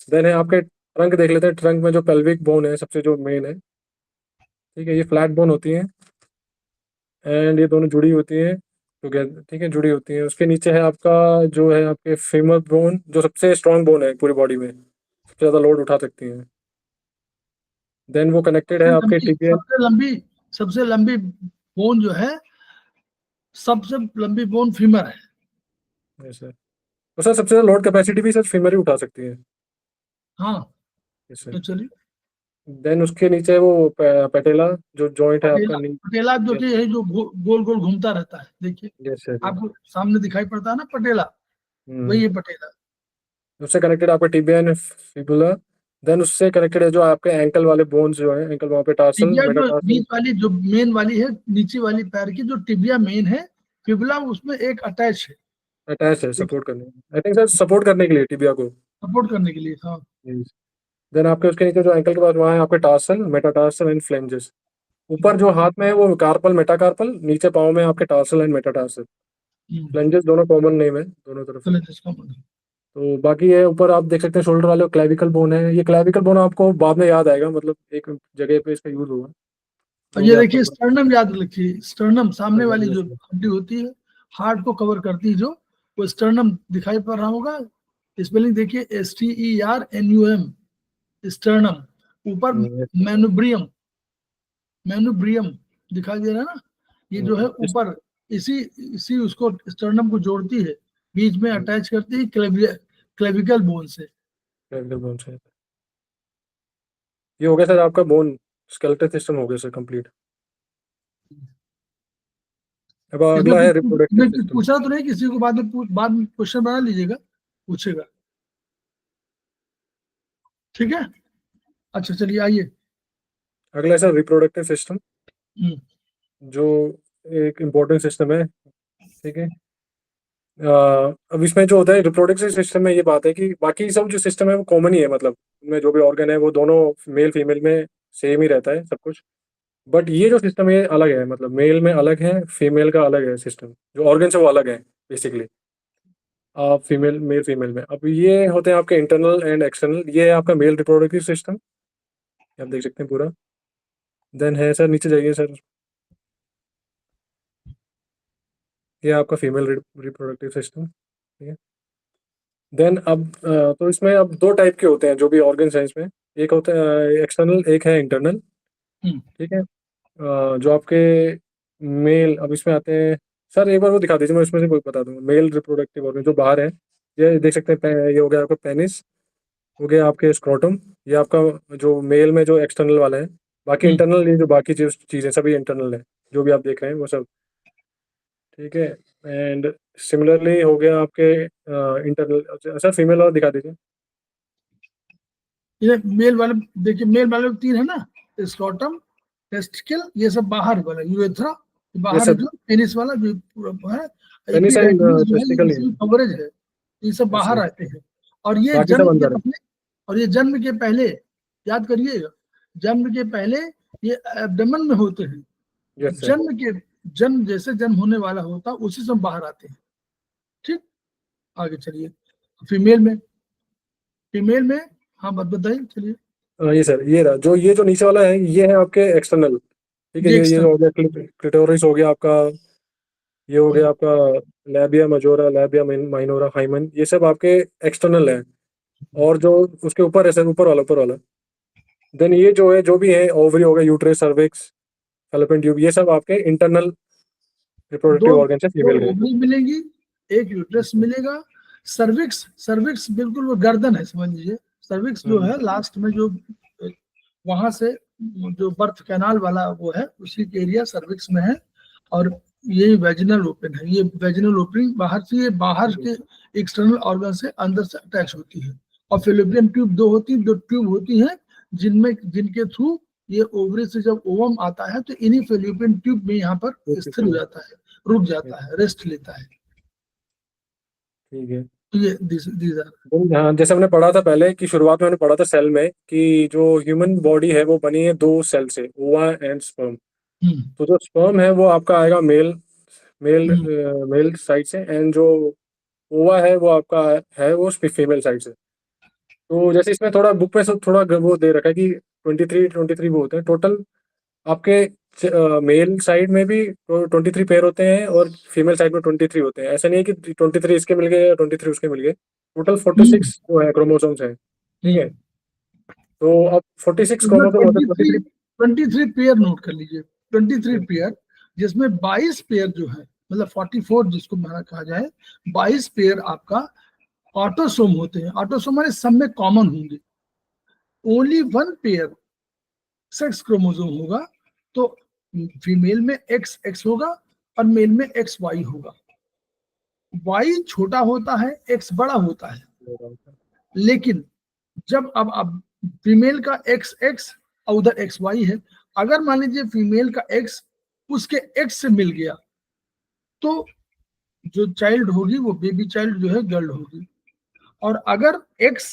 [SPEAKER 3] देन है आपके ट्रंक देख लेते हैं, ट्रंक में जो पेल्विक बोन है सबसे जो मेन है। ठीक है, ये फ्लैट बोन होती है, एंड ये दोनों जुड़ी होती है टुगेदर। ठीक है, जुड़ी होती है। उसके नीचे है आपका जो है आपके फीमर बोन, जो सबसे स्ट्रॉन्ग बोन है पूरी बॉडी में, सबसे ज़्यादा लोड उठा सकती है। देन वो कनेक्टेड है आपके टिबिया।
[SPEAKER 2] सबसे लंबी, सबसे लंबी बोन जो है, सबसे लंबी बोन फीमर है।
[SPEAKER 3] Yes sir. तो सर सबसे ज्यादा लोड कैपेसिटी भी सर फीमेल ही उठा सकती है।
[SPEAKER 2] हाँ,
[SPEAKER 3] यस
[SPEAKER 2] तो
[SPEAKER 3] सर।
[SPEAKER 2] चलिए,
[SPEAKER 3] देन उसके नीचे वो पेटेला जो जॉइंट है आपका
[SPEAKER 2] पटेला, पटेला जो कि यही जो गोल गोल घूमता रहता है, देखिए
[SPEAKER 3] यस सर।
[SPEAKER 2] आपको सामने दिखाई पड़ता है ना पटेला, वही है पटेला।
[SPEAKER 3] उससे कनेक्टेड आपका टिबिया एंड फिबुला। देन उससे कनेक्टेड है जो आपके एंकल वाले बोन्स जो है, एंकल वहाँ पे टार्सल
[SPEAKER 2] टिबिया जो
[SPEAKER 3] मेटाटार्सल
[SPEAKER 2] बीच वाली, जो मेन वाली है, नीचे वाली पैर की जो टिबिया मेन है, फिबुला उसमें एक अटैच है,
[SPEAKER 3] अटैच है सपोर्ट करने, आई थिंक सर सपोर्ट करने के लिए टिबिया को।
[SPEAKER 2] सपोर्ट करने के लिए। हाँ,
[SPEAKER 3] देन आपके उसके नीचे जो एंकल के पास वहाँ है आपके टार्सल मेटाटार्सल एंड फ्लेंजेस। ऊपर जो हाथ में है वो कार्पल मेटाकार्पल, नीचे पाँव में आपके टार्सल एंड मेटाटार्सल। फ्लेंजेस दोनों कॉमन नेम है दोनों तरफ।
[SPEAKER 2] चलो जिसका मतलब।
[SPEAKER 3] तो बाकी ये ऊपर आप देख सकते हैं शोल्डर वाले क्लेविकल बोन है। ये क्लेविकल बोन आपको बाद में याद आएगा, मतलब एक जगह पे इसका यूज होगा।
[SPEAKER 2] और
[SPEAKER 3] वो
[SPEAKER 2] ये
[SPEAKER 3] भी आपको
[SPEAKER 2] देखिए स्टर्नम याद रखिए, स्टर्नम सामने वाली जो
[SPEAKER 3] yes,
[SPEAKER 2] हड्डी होती है, हार्ट को कवर करती है, जो वो स्टर्नम दिखाई पड़ रहा होगा। स्पेलिंग देखिए, STERNUM, स्टर्नम। ऊपर
[SPEAKER 3] yes,
[SPEAKER 2] मैनुब्रियम, मैनुब्रियम दिखाई दे रहा है ना, ये जो है
[SPEAKER 3] yes,
[SPEAKER 2] ऊपर, इसी इसी उसको स्टर्नम को जोड़ती है, बीच में अटैच करती है क्लेविकल बोन से।
[SPEAKER 3] clavicle bone से। ये हो गया सर आपका बोन स्केलेटल सिस्टम हो गया सर कंप्लीट। अब अगला है रिप्रोडक्टिव
[SPEAKER 2] इसमें कुछ
[SPEAKER 3] सिस्टम।
[SPEAKER 2] पूछा तो नहीं किसी को, बाद में क्वेश्चन बना लीजिएगा, पूछेगा, ठीक है। अच्छा चलिए आइए।
[SPEAKER 3] अगला है सर रिप्रोडक्टिव सिस्टम,
[SPEAKER 2] हम्म,
[SPEAKER 3] जो एक इम्पोर्टेंट सिस्टम है। ठीक है। अब इसमें जो होता है रिप्रोडक्टिव सिस्टम में ये बात है कि बाकी सब जो सिस्टम है वो कॉमन ही है, मतलब उनमें जो भी ऑर्गन है वो दोनों मेल फीमेल में सेम ही रहता है सब कुछ। बट ये जो सिस्टम है अलग है, मतलब मेल में अलग है, फीमेल का अलग है सिस्टम, जो ऑर्गन है वो अलग है बेसिकली। आप फीमेल मेल फीमेल में अब ये होते हैं आपके इंटरनल एंड एक्सटर्नल। ये है आपका मेल रिप्रोडक्टिव सिस्टम, आप देख सकते हैं पूरा। देन है सर, नीचे जाइए सर, ये आपका फीमेल रिप्रोडक्टिव सिस्टम। ठीक है। देन अब तो इसमें अब दो टाइप के होते हैं जो भी ऑर्गन्स हैं इसमें। एक होता है एक्सटर्नल, एक है इंटरनल।
[SPEAKER 2] हम्म।
[SPEAKER 3] ठीक है। जो आपके मेल, अब इसमें आते हैं सर, एक बार वो दिखा दीजिए, मैं इसमें से कोई बता दूंगा। मेल रिप्रोडक्टिव ऑर्गन जो बाहर है, ये देख सकते हैं ये हो गया आपका पेनिस, हो गया आपके स्क्रोटम, ये आपका जो मेल में जो एक्सटर्नल वाला है। बाकी
[SPEAKER 2] हम्म।
[SPEAKER 3] इंटरनल, ये जो बाकी चीज़ें सभी इंटरनल है, जो भी आप देख रहे हैं वो सब। ठीक है। एंड सिमिलरली हो गया आपके इंटरनल। सर फीमेल वाला दिखा दीजिए।
[SPEAKER 2] ये मेल वाले देखिए, मेल वाले में 3 है ना, स्क्रॉटम, टेस्टिकल, ये सब बाहर वाला, यूरेथ्रा
[SPEAKER 3] ये
[SPEAKER 2] बाहर है,
[SPEAKER 3] सब
[SPEAKER 2] जो पेनिस वाला जो पूरा है,
[SPEAKER 3] पेनिस एंड
[SPEAKER 2] एपिडाइडिमिस जो है
[SPEAKER 3] टेस्टिकल ही
[SPEAKER 2] ये
[SPEAKER 3] है।
[SPEAKER 2] कवरेज है, ये सब
[SPEAKER 3] यस
[SPEAKER 2] बाहर
[SPEAKER 3] सर।
[SPEAKER 2] आते हैं। और ये
[SPEAKER 3] बाकी सब
[SPEAKER 2] जन्म के
[SPEAKER 3] अंदर है।
[SPEAKER 2] पहले, और ये जन्म के पहले, याद करिएगा, जन्म के पहले ये एब्डोमेन में होते हैं।
[SPEAKER 3] Yes sir.
[SPEAKER 2] जन्म जैसे जन्म होने वाला होता है उसी समय बाहर आते हैं। ठीक, आगे चलिए। फीमेल में, फीमेल में, हाँ बात बताइए, चलिए।
[SPEAKER 3] ये सर, ये रहा जो, ये जो नीचे वाला है ये है आपके एक्सटर्नल। ठीक है।
[SPEAKER 2] ये
[SPEAKER 3] ये हो गया क्लिटोरिस, हो गया आपका, ये हो गया आपका लैबिया मजोरा, लैबिया माइनोरा, हाइमन, ये सब आपके एक्सटर्नल है। और जो उसके ऊपर है सर, ऊपर वाला, ऊपर वाला, देन ये जो है जो भी है, ओवरी हो गया, यूट्रस, सर्विक्स, फैलोपियन ट्यूब, ये सब आपके इंटरनल
[SPEAKER 2] दो
[SPEAKER 3] रिप्रोडक्टिव ऑर्गन है
[SPEAKER 2] दो
[SPEAKER 3] फीमेल के।
[SPEAKER 2] ओवरी मिलेंगी, एक यूट्रस मिलेगा। सर्विक्स, सर्विक्स बिल्कुल वो गर्दन है, समझ लीजिए। सर्विक्स जो है लास्ट में, जो वहां से जो बर्थ कैनाल वाला वो है, उसी के एरिया सर्विक्स में है। और ये वेजिनल ओपन है, ये वेजिनल ओपनिंग बाहर से, ये बाहर के एक्सटर्नल ऑर्गन से अंदर से अटैच होती है। और फेलोपियन ट्यूब दो होती, दो ट्यूब होती हैं, जिनमें, जिनके थ्रू ये ओवरी से जब ओवम आता है तो इन्हीं फेलोपियन ट्यूब में यहाँ पर स्थिर हो जाता है, रुक जाता है, रेस्ट लेता है।
[SPEAKER 3] ठीक है।
[SPEAKER 2] तो ये these are।
[SPEAKER 3] हाँ, जैसे हमने पढ़ा था पहले कि शुरुआत में हमने पढ़ा था सेल में कि जो ह्यूमन बॉडी है वो बनी है 2 सेल से, ओवा एंड स्पर्म।
[SPEAKER 2] हम्म,
[SPEAKER 3] तो जो स्पर्म है वो आपका आएगा मेल, मेल
[SPEAKER 2] हम्म,
[SPEAKER 3] मेल साइड से, एंड जो ओवा है वो आपका है वो फीमेल साइड से। तो जैसे इसमें थोड़ा बुक में सब थोड़ा वो दे रखा है कि 23 वो होते हैं टोटल आपके। मेल साइड में भी 23 पेयर होते हैं और फीमेल साइड में 23 होते हैं। ऐसा नहीं है कि 23 इसके मिल गए या 23 उसके मिल गए। टोटल 46 जो है क्रोमोसोम्स हैं। ठीक है।
[SPEAKER 2] हम्म।
[SPEAKER 3] तो अब 46
[SPEAKER 2] इसमें
[SPEAKER 3] क्रोमोसोम होते हैं, 23।
[SPEAKER 2] 23 पेयर नोट कर लीजिए। 23 पेयर, जिसमें 22 पेयर जो है, मतलब 44 जिसको मैंने कहा जाए, 22 पेयर आपका ऑटोसोम होते हैं। ऑटोसोम माने सब में कॉमन होंगे। ओनली 1 पेयर सेक्स क्रोमोसोम होगा, तो फीमेल में XX होगा और मेल में XY होगा। Y छोटा होता है, X बड़ा होता है। लेकिन जब अब फीमेल का XX और उधर XY है, अगर मान लीजिए फीमेल का X उसके X से मिल गया, तो जो चाइल्ड होगी वो बेबी चाइल्ड जो है गर्ल होगी। और अगर X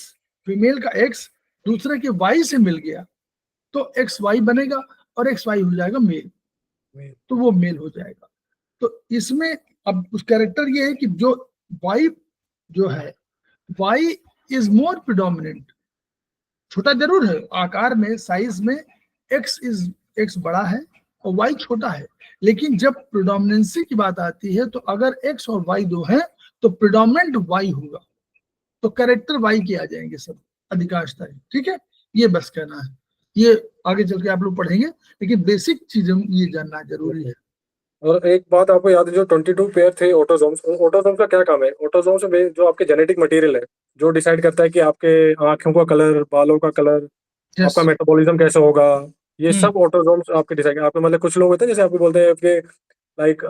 [SPEAKER 2] फीमेल का X दूसरे के Y से मिल गया, तो XY बनेगा और XY हो जाएगा मेल, तो वो मेल हो जाएगा। तो इसमें अब उस कैरेक्टर ये है कि जो Y जो है, Y इज मोर प्रिडोमिनेंट। छोटा जरूर है आकार में, साइज में X बड़ा है और Y छोटा है, लेकिन जब प्रिडोमिनेंसी की बात आती है, तो अगर X और Y दो हैं तो प्रिडोमिनेंट Y होगा, तो कैरेक्टर Y के आ जाएंगे सब अधिकांशतः। ठीक है, ये बस कहना है, ये आगे चल के आप लोग पढ़ेंगे, लेकिन बेसिक चीजें ये जानना जरूरी है।
[SPEAKER 3] और एक बात आपको याद है, जो 22 पेयर थे ऑटोसोम्स, ऑटोसोम्स का क्या काम है? ऑटोसोम्स में जो आपके जेनेटिक मटेरियल है, जो डिसाइड करता है कि आपके आंखों का कलर, बालों का कलर, आपका मेटाबॉलिज्म कैसे होगा, ये सब ऑटोसोम्स आपके डिसाइड। आपके मतलब कुछ लोग होते हैं जैसे आपको बोलते हैं आपके लाइक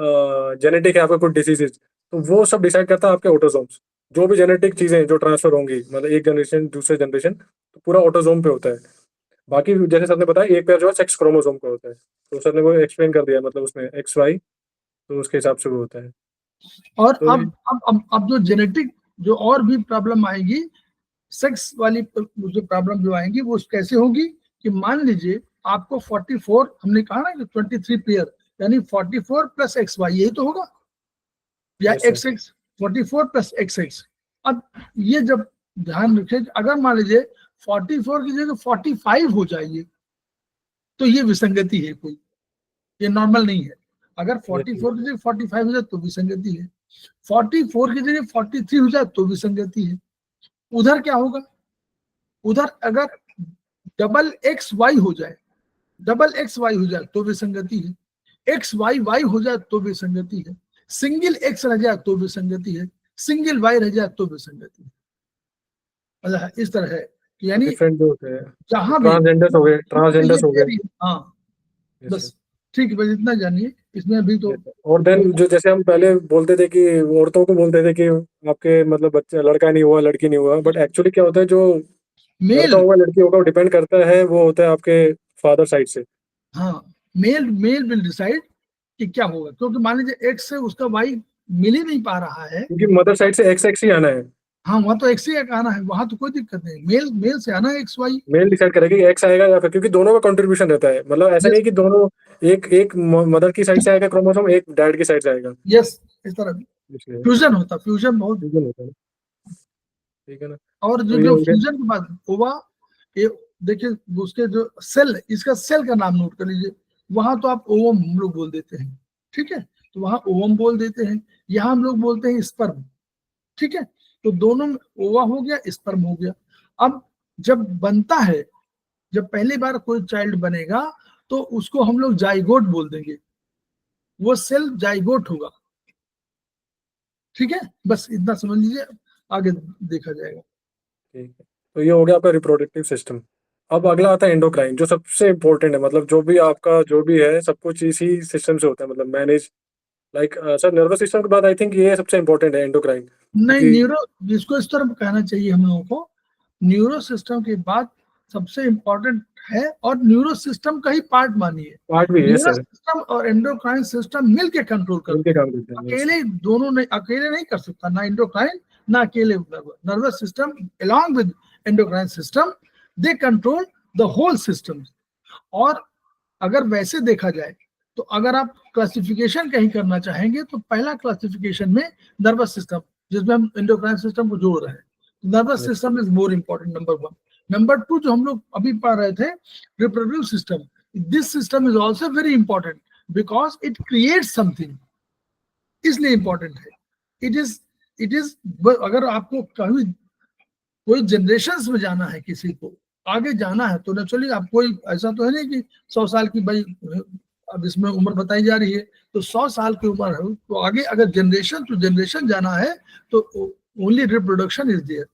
[SPEAKER 3] जेनेटिक है आपके कुछ डिसीजेज, तो वो सब डिसाइड करता है आपके ऑटोसोम्स। जो भी जेनेटिक चीजें जो ट्रांसफर होंगी, मतलब एक जनरेशन दूसरे जनरेशन, तो पूरा ऑटोसोम पे होता है। बाकी जैसे सर ने बताया, एक पेयर जो है सेक्स क्रोमोसोम का होता है, तो सर ने वो एक्सप्लेन कर दिया, मतलब उसमें XY, तो उसके हिसाब से वो होता है।
[SPEAKER 2] और
[SPEAKER 3] तो
[SPEAKER 2] अब जो जेनेटिक जो और भी प्रॉब्लम आएगी, सेक्स वाली जो प्रॉब्लम जो आएंगी, वो कैसे होगी कि मान लीजिए आपको 44, हमने कहा ना कि 23 पेयर, यानी 44 प्लस XY, यही तो होगा, या XX 44 प्लस XX। अब ये जब ध्यान रखें, अगर मान लीजिए 44 की जगह 45 हो जाएगी, तो ये विसंगति है कोई, ये नॉर्मल नहीं है। अगर 44 की जगह 45 हो जाए तो विसंगति है, 44 की जगह 43 हो जाए तो विसंगति है। उधर क्या होगा, उधर अगर डबल XY हो जाए, डबल XY हो जाए तो विसंगति है, XYY हो जाए तो विसंगति है, सिंगल X रह जाए तो विसंगति है, सिंगल Y रह जाए तो विसंगति है। मतलब इस तरह है, यानी
[SPEAKER 3] डिफरेंट जो होते हैं,
[SPEAKER 2] जहां भी
[SPEAKER 3] ट्रांसजेंडर्स हो गए, ट्रांसजेंडर्स हो गए।
[SPEAKER 2] हाँ बस ठीक है, बस इतना जानिए इसमें अभी तो।
[SPEAKER 3] और देन जो जैसे हम पहले बोलते थे कि औरतों को बोलते थे कि आपके मतलब बच्चा लड़का नहीं हुआ, लड़की नहीं हुआ, बट एक्चुअली क्या होता है, जो
[SPEAKER 2] मेल
[SPEAKER 3] लड़का होगा लड़की होगा, डिपेंड करता है, वो होता है आपके फादर साइड से।
[SPEAKER 2] हाँ, मेल विल डिसाइड कि क्या होगा, क्योंकि मान लीजिए X से उसका Y मिल ही नहीं पा रहा है,
[SPEAKER 3] क्योंकि मदर साइड से XX ही आना है।
[SPEAKER 2] हाँ वहाँ तो X ही आना है, वहां तो कोई दिक्कत नहीं, मेल से आना है XY।
[SPEAKER 3] मेल डिसाइड करेगा कि X आएगा या फिर, क्योंकि दोनों का कंट्रीब्यूशन रहता है, मतलब ऐसा नहीं कि दोनों एक मदर की साइड से आएगा क्रोमोसोम, एक डैड की साइड से आएगा।
[SPEAKER 2] यस, इस तरह फ्यूजन होता, फ्यूजन बहुत
[SPEAKER 3] फ्यूजन होता है, ठीक है ना।
[SPEAKER 2] और
[SPEAKER 3] तो ये
[SPEAKER 2] जो
[SPEAKER 3] हो गया।
[SPEAKER 2] फ्यूजन के बाद हुआ, ये देखिए उसके जो सेल, इसका सेल का नाम नोट कर लीजिए। वहां तो आप ओवम हम लोग बोल देते हैं, ठीक है, तो वहां ओवम बोल देते हैं, यहाँ हम लोग बोलते हैं स्पर्म, ठीक है। तो दोनों में ओवा हो गया, स्पर्म हो गया। अब जब बनता है, जब पहली बार कोई चाइल्ड बनेगा, तो उसको हम लोग जाइगोट बोल देंगे, वो सेल जाइगोट होगा, ठीक है। बस इतना समझ लीजिए, आगे देखा जाएगा।
[SPEAKER 3] ठीक है, तो ये हो गया आपका रिप्रोडक्टिव सिस्टम। अब अगला आता है एंडोक्राइन, जो सबसे इंपॉर्टेंट है, मतलब जो भी आपका जो भी है सब कुछ इसी सिस्टम से होता है, मतलब manage like sir nervous system के बाद आई थिंक ये सबसे इंपॉर्टेंट है एंडोक्राइन।
[SPEAKER 2] नहीं, न्यूरो, जिसको इस तरह कहना चाहिए हम लोगों को, न्यूरो सिस्टम के बाद सबसे इंपॉर्टेंट है, और न्यूरो सिस्टम का ही पार्ट मानिए।
[SPEAKER 3] पार्ट भी है
[SPEAKER 2] न्यूरो
[SPEAKER 3] सर,
[SPEAKER 2] सिस्टम और एंडोक्राइन सिस्टम मिलके कंट्रोल करते
[SPEAKER 3] उनके
[SPEAKER 2] हैं,
[SPEAKER 3] काम करते हैं।
[SPEAKER 2] अकेले दोनों नहीं, अकेले नहीं कर सकता, ना एंडोक्राइन ना अकेले nervous system along with endocrine system, they control the whole system. और अगर वैसे देखा जाए, तो अगर आप क्लासिफिकेशन कहीं करना चाहेंगे, तो पहला क्लासिफिकेशन में नर्वस सिस्टम, जिसमें हम एंडोक्राइन सिस्टम को जोड़ रहे हैं, nervous system is more important, number 1। Number 2 जो हम लोग अभी पढ़ रहे थे, reproductive system, this system is also very important because it creates something, इसलिए इंपॉर्टेंट है। इट इज अगर आपको कभी कोई जनरेशंस में जाना है, किसी को आगे जाना है, तो नेचुरली आप कोई ऐसा तो है नहीं कि 100 साल की भाई अब इसमें उम्र बताई जा रही है, तो 100 साल की उम्र है तो आगे अगर जनरेशन टू जनरेशन जाना है तो only reproduction is there.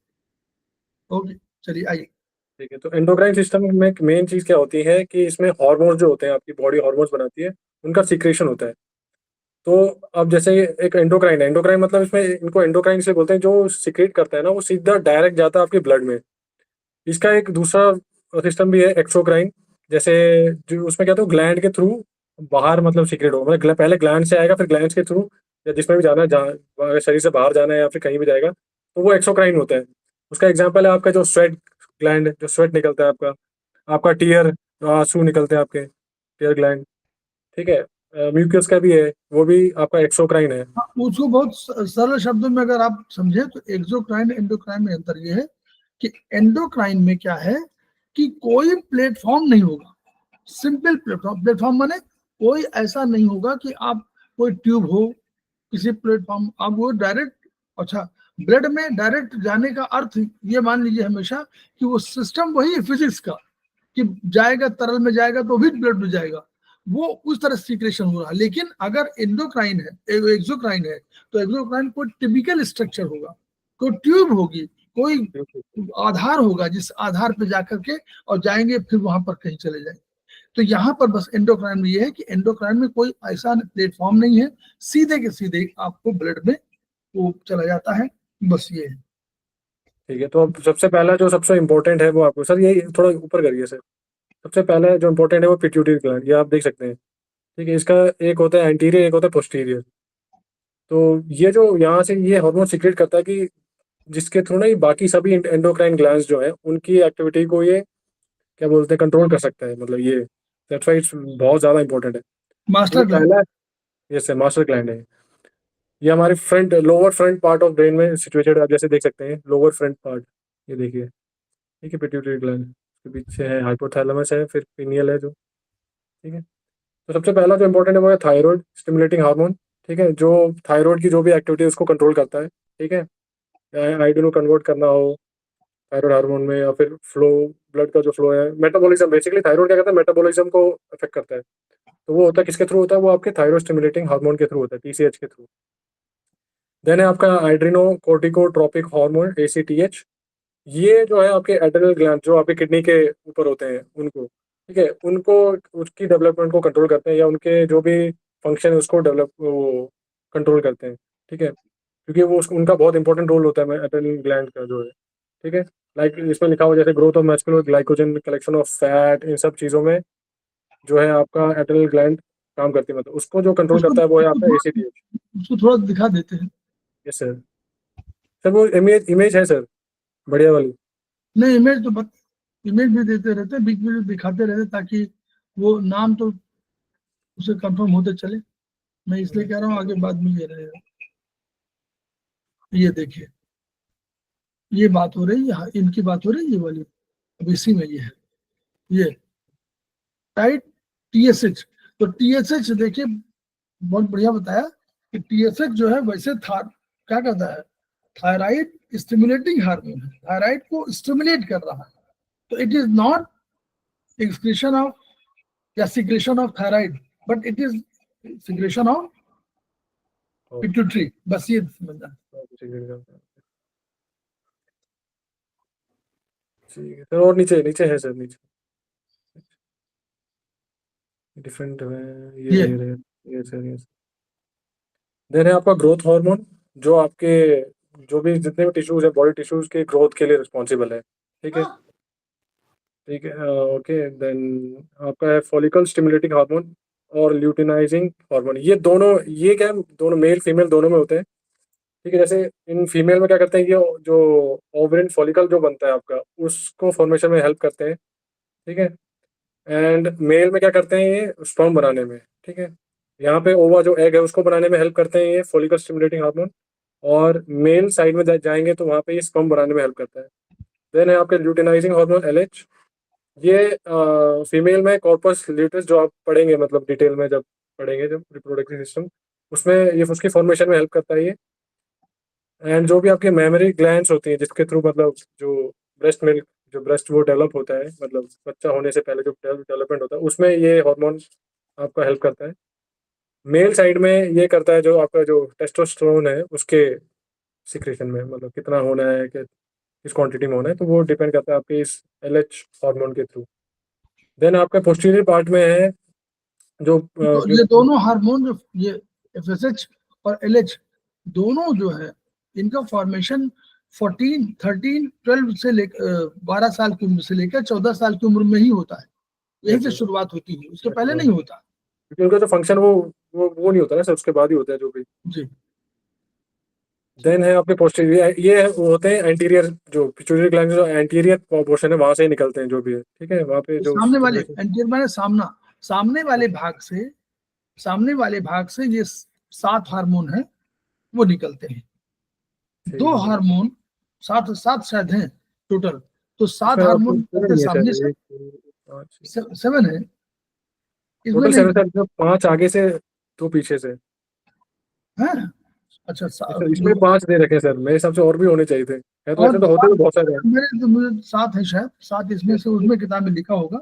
[SPEAKER 2] Okay, चलिए आइए।
[SPEAKER 3] ठीक है, तो एंडोक्राइन सिस्टम में मेन चीज क्या होती है कि इसमें हार्मोन्स जो होते हैं, आपकी बॉडी हार्मोन्स बनाती है, उनका सीक्रेशन होता है। तो अब जैसे एक एंडोक्राइन है, एंडोक्राइन मतलब इसमें इनको एंडोक्राइन से बोलते हैं, जो सीक्रेट करता है ना वो सीधा डायरेक्ट जाता है आपके ब्लड में। इसका एक दूसरा सिस्टम भी है एक्सोक्राइन, जैसे जो उसमें क्या होता है ग्लैंड के थ्रू बाहर मतलब सीक्रेट होगा, मतलब पहले ग्लैंड से आएगा फिर ग्लैंड के थ्रू या जिसमें भी जाना है, जहाँ अगर शरीर से बाहर जाना है या फिर कहीं भी जाएगा तो वो एक्सोक्राइन होता है। उसका एग्जाम्पल है आपका जो स्वेट ग्लैंड, जो स्वेट निकलता है आपका, आपका टीयर, जो आंसू निकलते हैं आपके, टीयर ग्लैंड। ठीक है, म्यूकस का भी है, वो भी आपका एक्सोक्राइन है।
[SPEAKER 2] हाँ, उसको बहुत सरल शब्दों में अगर आप समझे तो एक्सोक्राइन एंडोक्राइन में अंतर ये है कि एंडोक्राइन में क्या है कि कोई प्लेटफॉर्म नहीं होगा, सिंपल प्लेटफॉर्म। प्लेटफॉर्म माने कोई ऐसा नहीं होगा कि आप कोई ट्यूब हो किसी प्लेटफॉर्म, आप वो डायरेक्ट, अच्छा ब्लड में डायरेक्ट जाने का अर्थ ये मान लीजिए हमेशा कि वो सिस्टम वही है फिजिक्स का कि जाएगा तरल में जाएगा तो भी ब्लड में जाएगा, वो उस तरह सीक्रेशन हो रहा है। लेकिन अगर एंडोक्राइन है, एक्सोक्राइन है, तो एक्सोक्राइन कोई टिपिकल स्ट्रक्चर होगा, कोई ट्यूब होगी, कोई आधार होगा जिस आधार पे जाकर के और जाएंगे फिर वहां पर कहीं चले जाएंगे। तो यहाँ पर बस एंडोक्राइन में ये है कि एंडोक्राइन में कोई ऐसा प्लेटफॉर्म नहीं है, सीधे के सीधे आपको ब्लड में वो चला जाता है, बस ये है।
[SPEAKER 3] ठीक है, तो अब सबसे पहला जो सबसे इम्पोर्टेंट है वो आपको सर, ये थोड़ा ऊपर करिए सर। सबसे पहला जो इम्पोर्टेंट है वो पिट्यूटरी ग्लैंड, ये आप देख सकते हैं। ठीक है, इसका एक होता है एंटीरियर, एक होता है पोस्टीरियर। तो ये जो यहाँ से ये हार्मोन सीक्रेट करता है कि जिसके थ्रू ना ये बाकी सभी एंडोक्राइन ग्लैंड्स जो है उनकी एक्टिविटी को ये क्या बोलते हैं कंट्रोल कर सकता है, मतलब ये दैट्स व्हाई इट्स बहुत ज़्यादा इंपॉर्टेंट है।
[SPEAKER 2] मास्टर
[SPEAKER 3] ये
[SPEAKER 2] ग्लैंड।
[SPEAKER 3] पहला, ये है मास्टर ग्लैंड है। ये हमारे front lower front part of brain में सिचुएटेड, आप जैसे देख सकते हैं लोअर फ्रंट पार्ट, ये देखिए। ठीक है, पिट्यूटरी ग्लैंड के पीछे है हाइपोथैलेमस है, फिर पिनियल है जो। ठीक है, तो सबसे पहला जो इंपॉर्टेंट है वो है थायराइड स्टिमुलेटिंग हार्मोन। ठीक है, जो थायराइड की जो भी एक्टिविटी है उसको कंट्रोल करता है। ठीक है, आयोडीन को कन्वर्ट करना हो थायराइड हार्मोन में, या फिर फ्लो, ब्लड का जो फ्लो है, मेटाबॉलिज्म, बेसिकली थायराइड क्या करता है मेटाबॉलिज्म को अफेक्ट करता है। तो वो होता है किसके थ्रू होता है, वो आपके थायराइड स्टिमुलेटिंग हार्मोन के थ्रू होता है, टीसीएच के थ्रू। देन है आपका आइड्रिनो कोर्टिकोट्रोपिक हार्मोन एसीटीएच। ये जो है आपके एड्रेनल ग्लैंड जो आपके किडनी के ऊपर होते हैं उनको, ठीक है, उनको उसकी डेवलपमेंट को कंट्रोल करते हैं, या उनके जो भी फंक्शन है उसको डेवलप वो कंट्रोल करते हैं। ठीक है, क्योंकि वो उनका बहुत इंपॉर्टेंट रोल होता है एड्रेनल ग्लैंड का जो है। ठीक है, लाइक इसमें लिखा हुआ जैसे growth of muscular glycogen, collection of fat, इन सब चीज़ों में जो है आपका एड्रेनल ग्लैंड काम करती है, मतलब उसको जो कंट्रोल
[SPEAKER 2] उसको
[SPEAKER 3] करता है वो है आपका
[SPEAKER 2] उसको
[SPEAKER 3] एसीटीएच।
[SPEAKER 2] उसको थोड़ा दिखा देते हैं।
[SPEAKER 3] Yes sir. सर वो इमेज इमेज है सर, बढ़िया वाली।
[SPEAKER 2] नहीं, इमेज तो इमेज भी देते रहते, बीच में दिखाते रहते ताकि वो नाम तो उसे कंफर्म होते चले। मैं इसलिए कह रहा हूँ आगे बाद में ये रहेगा। ये देखिए, ये बात हो रही है, इनकी बात हो रही है ये वाली, अब इसी में ये है, ये टाइट टीएसएच। तो टीएसएच देखिए बहुत बढ़िया बताया कि टीएसएच जो है वैसे था क्या कहता है, थायराइड स्टिमुलेटिंग हार्मोन है, थायराइड को स्टिमुलेट कर रहा है। तो it is not excretion of या secretion of thyroid, but it is secretion of pituitary, बस ये समझना।
[SPEAKER 3] ठीक है सर, और नीचे नीचे है सर, नीचे डिफरेंट है, ये
[SPEAKER 2] ये
[SPEAKER 3] रहे, ये सर, ये देन है आपका ग्रोथ हार्मोन, जो आपके जो भी जितने भी टिश्यूज है बॉडी टिश्यूज के ग्रोथ के लिए रिस्पॉन्सिबल है। ठीक है, ठीक है, ओके। देन आपका है फॉलिकल स्टिमुलेटिंग हार्मोन और ल्यूटिनाइजिंग हार्मोन। ये दोनों, ये क्या है, दोनों मेल फीमेल दोनों में होते हैं। ठीक है, जैसे इन फीमेल में क्या करते हैं, ये जो ओवरिन फॉलिकल जो बनता है आपका उसको फॉर्मेशन में हेल्प करते हैं। ठीक है, एंड मेल में क्या करते हैं, ये स्पर्म बनाने में। ठीक है, यहाँ पे ओवा जो एग है उसको बनाने में हेल्प करते हैं ये फॉलिकल स्टिमुलेटिंग हार्मोन, और मेल साइड में जाएंगे तो वहाँ पे ये स्पर्म बनाने में हेल्प करता है। देन है आपके ल्यूटिनाइजिंग हार्मोन एलएच। ये फीमेल में कॉर्पस ल्यूटिस, जो आप पढ़ेंगे मतलब डिटेल में जब पढ़ेंगे, जब रिप्रोडक्टिव सिस्टम, उसमें ये उसकी फॉर्मेशन में हेल्प करता है ये। एंड जो भी आपके मेमोरी ग्लैंड्स होती हैं जिसके थ्रू मतलब जो ब्रेस्ट मिल्क, जो ब्रेस्ट वो डेवलप होता है, मतलब बच्चा होने से पहले जो डेवलपमेंट होता है उसमें ये हार्मोन आपका हेल्प करता है। मेल साइड में ये करता है जो आपका जो टेस्टोस्टेरोन है उसके सिक्रेशन में, मतलब कितना होना है, कि किस क्वांटिटी में होना है, तो वो डिपेंड करता है आपके इस LH हार्मोन के थ्रू। देन आपका पोस्टीरियर पार्ट में है जो
[SPEAKER 2] तो ये दोनों हार्मोन जो ये FSH और LH दोनों जो है इनका फॉर्मेशन 14, 13, 12 से लेकर 12 साल की उम्र से लेकर 14 साल की उम्र में ही होता है। यही से शुरुआत होती है, उसके पहले नहीं होता।
[SPEAKER 3] क्योंकि उनका जो फंक्शन वो नहीं होता ना सर, उसके बाद ही होता है जो भी।
[SPEAKER 2] जी।
[SPEAKER 3] देन है आपके पोस्टीरियर, ये होते हैं एंटीरियर, जो पिट्यूटरी ग्लैंड जो एंटीरियर पोर्शन है वहां से ही निकलते हैं जो भी है, ठीक है। वहां पे जो
[SPEAKER 2] सामने वाले एंटीरियर माने सामना, सामने वाले भाग से ये 7 हार्मोन है वो निकलते हैं। 2 हार्मोन 7 शायद हैं टोटल, तो 7 हार्मोन निकलते सामने से, 7 है इसमें
[SPEAKER 3] टोटल 7
[SPEAKER 2] नहीं
[SPEAKER 3] सर, जो 5 आगे से 2 पीछे से
[SPEAKER 2] है। अच्छा
[SPEAKER 3] सर, इसमें 5 दे रखे हैं सर, मेरे हिसाब से और भी होने चाहिए थे, है तो
[SPEAKER 2] और
[SPEAKER 3] ऐसे तो होते भी बहुत सारे हैं।
[SPEAKER 2] मेरे तो मुझे 7 है शायद, 7 इसमें से, उसमें किताब में लिखा होगा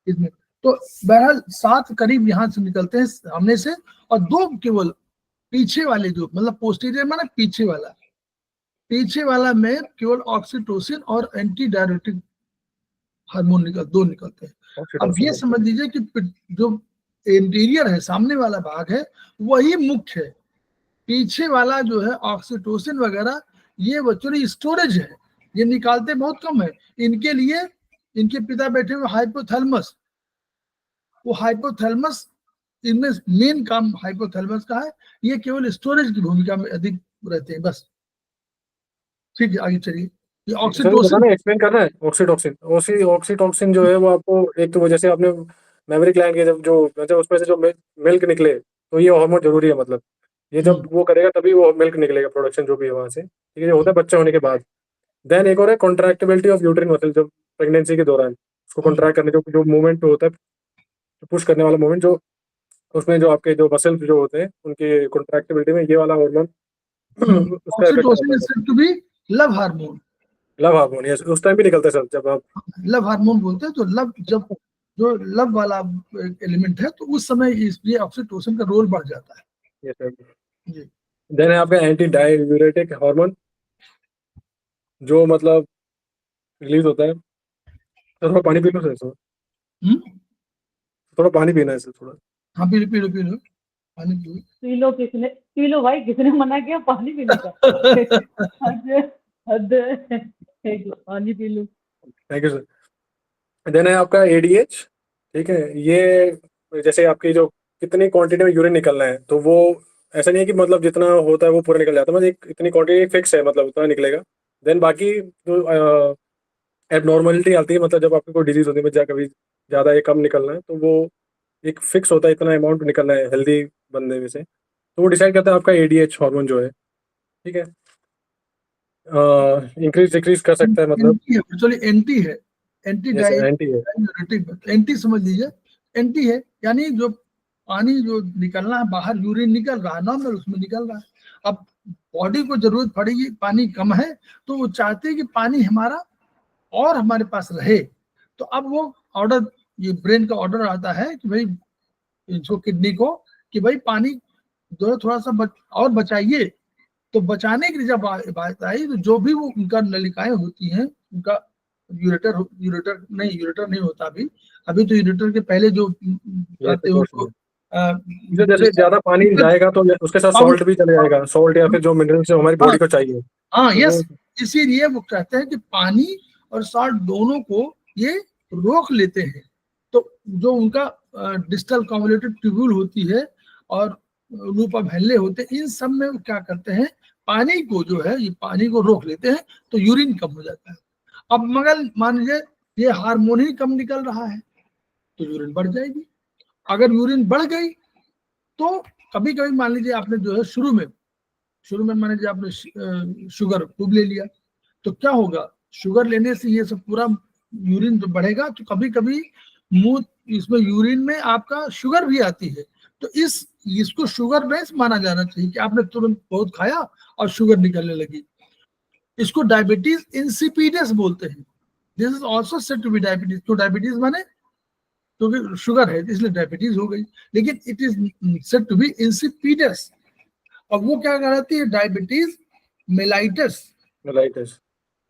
[SPEAKER 2] इसमें। तो बहरहाल 7 करीब यहाँ से निकलते हैं सामने से, और 2 केवल पीछे वाले, जो मतलब पोस्टीरियर माने पीछे वाला में केवल ऑक्सीटोसिन और एंटी डायरेटिक हार्मोन 2 निकलते हैं। अब ये समझ लीजिए कि जो इंटीरियर है, सामने वाला भाग है, वही मुख्य है। पीछे वाला जो है ऑक्सीटोसिन वगैरह, ये बच्चों स्टोरेज है, ये निकालते बहुत कम है। इनके लिए इनके पिता बैठे हुए हाइपोथैलेमस, वो हाइपोथैलेमस, इनमें मेन काम हाइपोथैलेमस का है, ये केवल स्टोरेज की भूमिका में अधिक रहते हैं बस। ठीक है, आगे चलिए। ये ऑक्सीटोसिन
[SPEAKER 3] एक्सप्लेन करना है। ऑक्सीटोसिन जो है वो आपको, एक तो जैसे आपने मेमोरी ग्लैंड के जब उसमें से जो मिल्क निकले, तो ये हार्मोन जरूरी है, मतलब ये जब वो करेगा तभी वो मिल्क निकलेगा, प्रोडक्शन जो भी है वहां से, ठीक है। ये होता है बच्चा होने के बाद। देन एक और है कॉन्ट्रैक्टिबिलिटी ऑफ यूट्राइन मसल, जब प्रेगनेंसी के दौरान उसको कॉन्ट्रैक्ट करने जो मूवमेंट होता है, पुश करने वाला मूवमेंट, जो उसमें जो आपके जो मसल जो होते हैं उनकी कॉन्ट्रैक्टिबिलिटी में ये वाला हार्मोन उसका इफेक्ट
[SPEAKER 2] ऑक्सीटोसिन
[SPEAKER 3] आता
[SPEAKER 2] is said to be love hormone.
[SPEAKER 3] है। लव हार्मोन, यस, उस टाइम भी निकलता है सर, जब आप
[SPEAKER 2] लव हार्मोन बोलते हैं, तो लव, जब जो लव वाला एलिमेंट है, तो उस समय ये ऑक्सीटोसिन का रोल बढ़ जाता है।
[SPEAKER 3] Yes sir.
[SPEAKER 2] जी।
[SPEAKER 3] देन है आपका एंटी डाययूरेटिक हार्मोन, जो मतलब रिलीज होता है। तो थोड़ा पानी पी लो सर, थोड़ा पानी पीना है सर, थोड़ा।
[SPEAKER 2] हाँ, पी लो पानी पी लो।
[SPEAKER 5] पी लो भाई, किसने मना किया पानी पीने का? हद है, पानी पी लो।
[SPEAKER 3] Thank you sir. देन है आपका ADH, ठीक है। ये जैसे आपकी जो कितनी क्वांटिटी में यूरिन निकलना है, तो वो ऐसा नहीं है कि मतलब जितना होता है वो पूरा निकल जाता है, मतलब एक इतनी क्वांटिटी फिक्स है, मतलब उतना निकलेगा। देन बाकी जो एबनॉर्मलिटी आती है, मतलब जब आपको कोई डिजीज होती है, कभी ज़्यादा या कम निकलना है, तो वो एक फिक्स होता है, इतना अमाउंट निकलना है हेल्दी बंदे में से, तो वो डिसाइड करता है आपका ADH हार्मोन जो है, ठीक है। इंक्रीज डिक्रीज कर सकता है, मतलब
[SPEAKER 2] एक्चुअली एंटी है, एंटी डाययूरेटिक, एंटी समझ लीजिए, एंटी है, यानी जो पानी जो निकलना है बाहर, यूरिन निकल रहा है नॉर्मल, उसमें निकल रहा है। अब बॉडी को जरूरत पड़ेगी, पानी कम है, तो वो चाहते हैं कि पानी हमारा और हमारे पास रहे। तो अब वो ऑर्डर, ये ब्रेन का ऑर्डर आता है कि भाई इसको, किडनी को, कि भाई पानी थोड़ा सा और बचाइए। तो बचाने की जब बात आई, तो जो भी वो उनका नलिकाएं होती हैं, उनका यूरेटर नहीं होता अभी तो यूरेटर के पहले जो आते हैं उसको,
[SPEAKER 3] जैसे ज्यादा पानी जाएगा तो उसके साथ सॉल्ट भी चले जाएगा, सॉल्ट या फिर जो मिनरल्स हमारी बॉडी को चाहिए।
[SPEAKER 2] हाँ, यस, इसीलिए वो कहते हैं कि पानी और सॉल्ट दोनों को ये रोक लेते हैं। तो जो उनका डिस्टल कॉन्वोल्यूटेड ट्यूब्यूल होती है और लूप ऑफ हेनले होते हैं, इन सब में वो क्या करते हैं, पानी को जो है, ये पानी को रोक लेते हैं, तो यूरिन कम हो जाता है। अब मगर मान लीजिए ये हार्मोन ही कम निकल रहा है, तो यूरिन बढ़ जाएगी। अगर यूरिन बढ़ गई, तो कभी कभी मान लीजिए आपने जो है शुरू में मान लीजिए आपने शुगर खूब ले लिया, तो क्या होगा, शुगर लेने से ये सब पूरा यूरिन जो बढ़ेगा, तो कभी कभी मुंह, इसमें यूरिन में आपका शुगर भी आती है। तो इसको शुगर बेस माना जाना चाहिए कि आपने तुरंत बहुत खाया और शुगर निकलने लगी। इसको डायबिटीज इंसिपिडस बोलते हैं। This is also said to be diabetes. तो डायबिटीज माने क्योंकि शुगर है इसलिए डायबिटीज हो गई, लेकिन it is said to be insipidus. और वो क्या कहलाती है? Diabetes mellitus,
[SPEAKER 3] mellitus.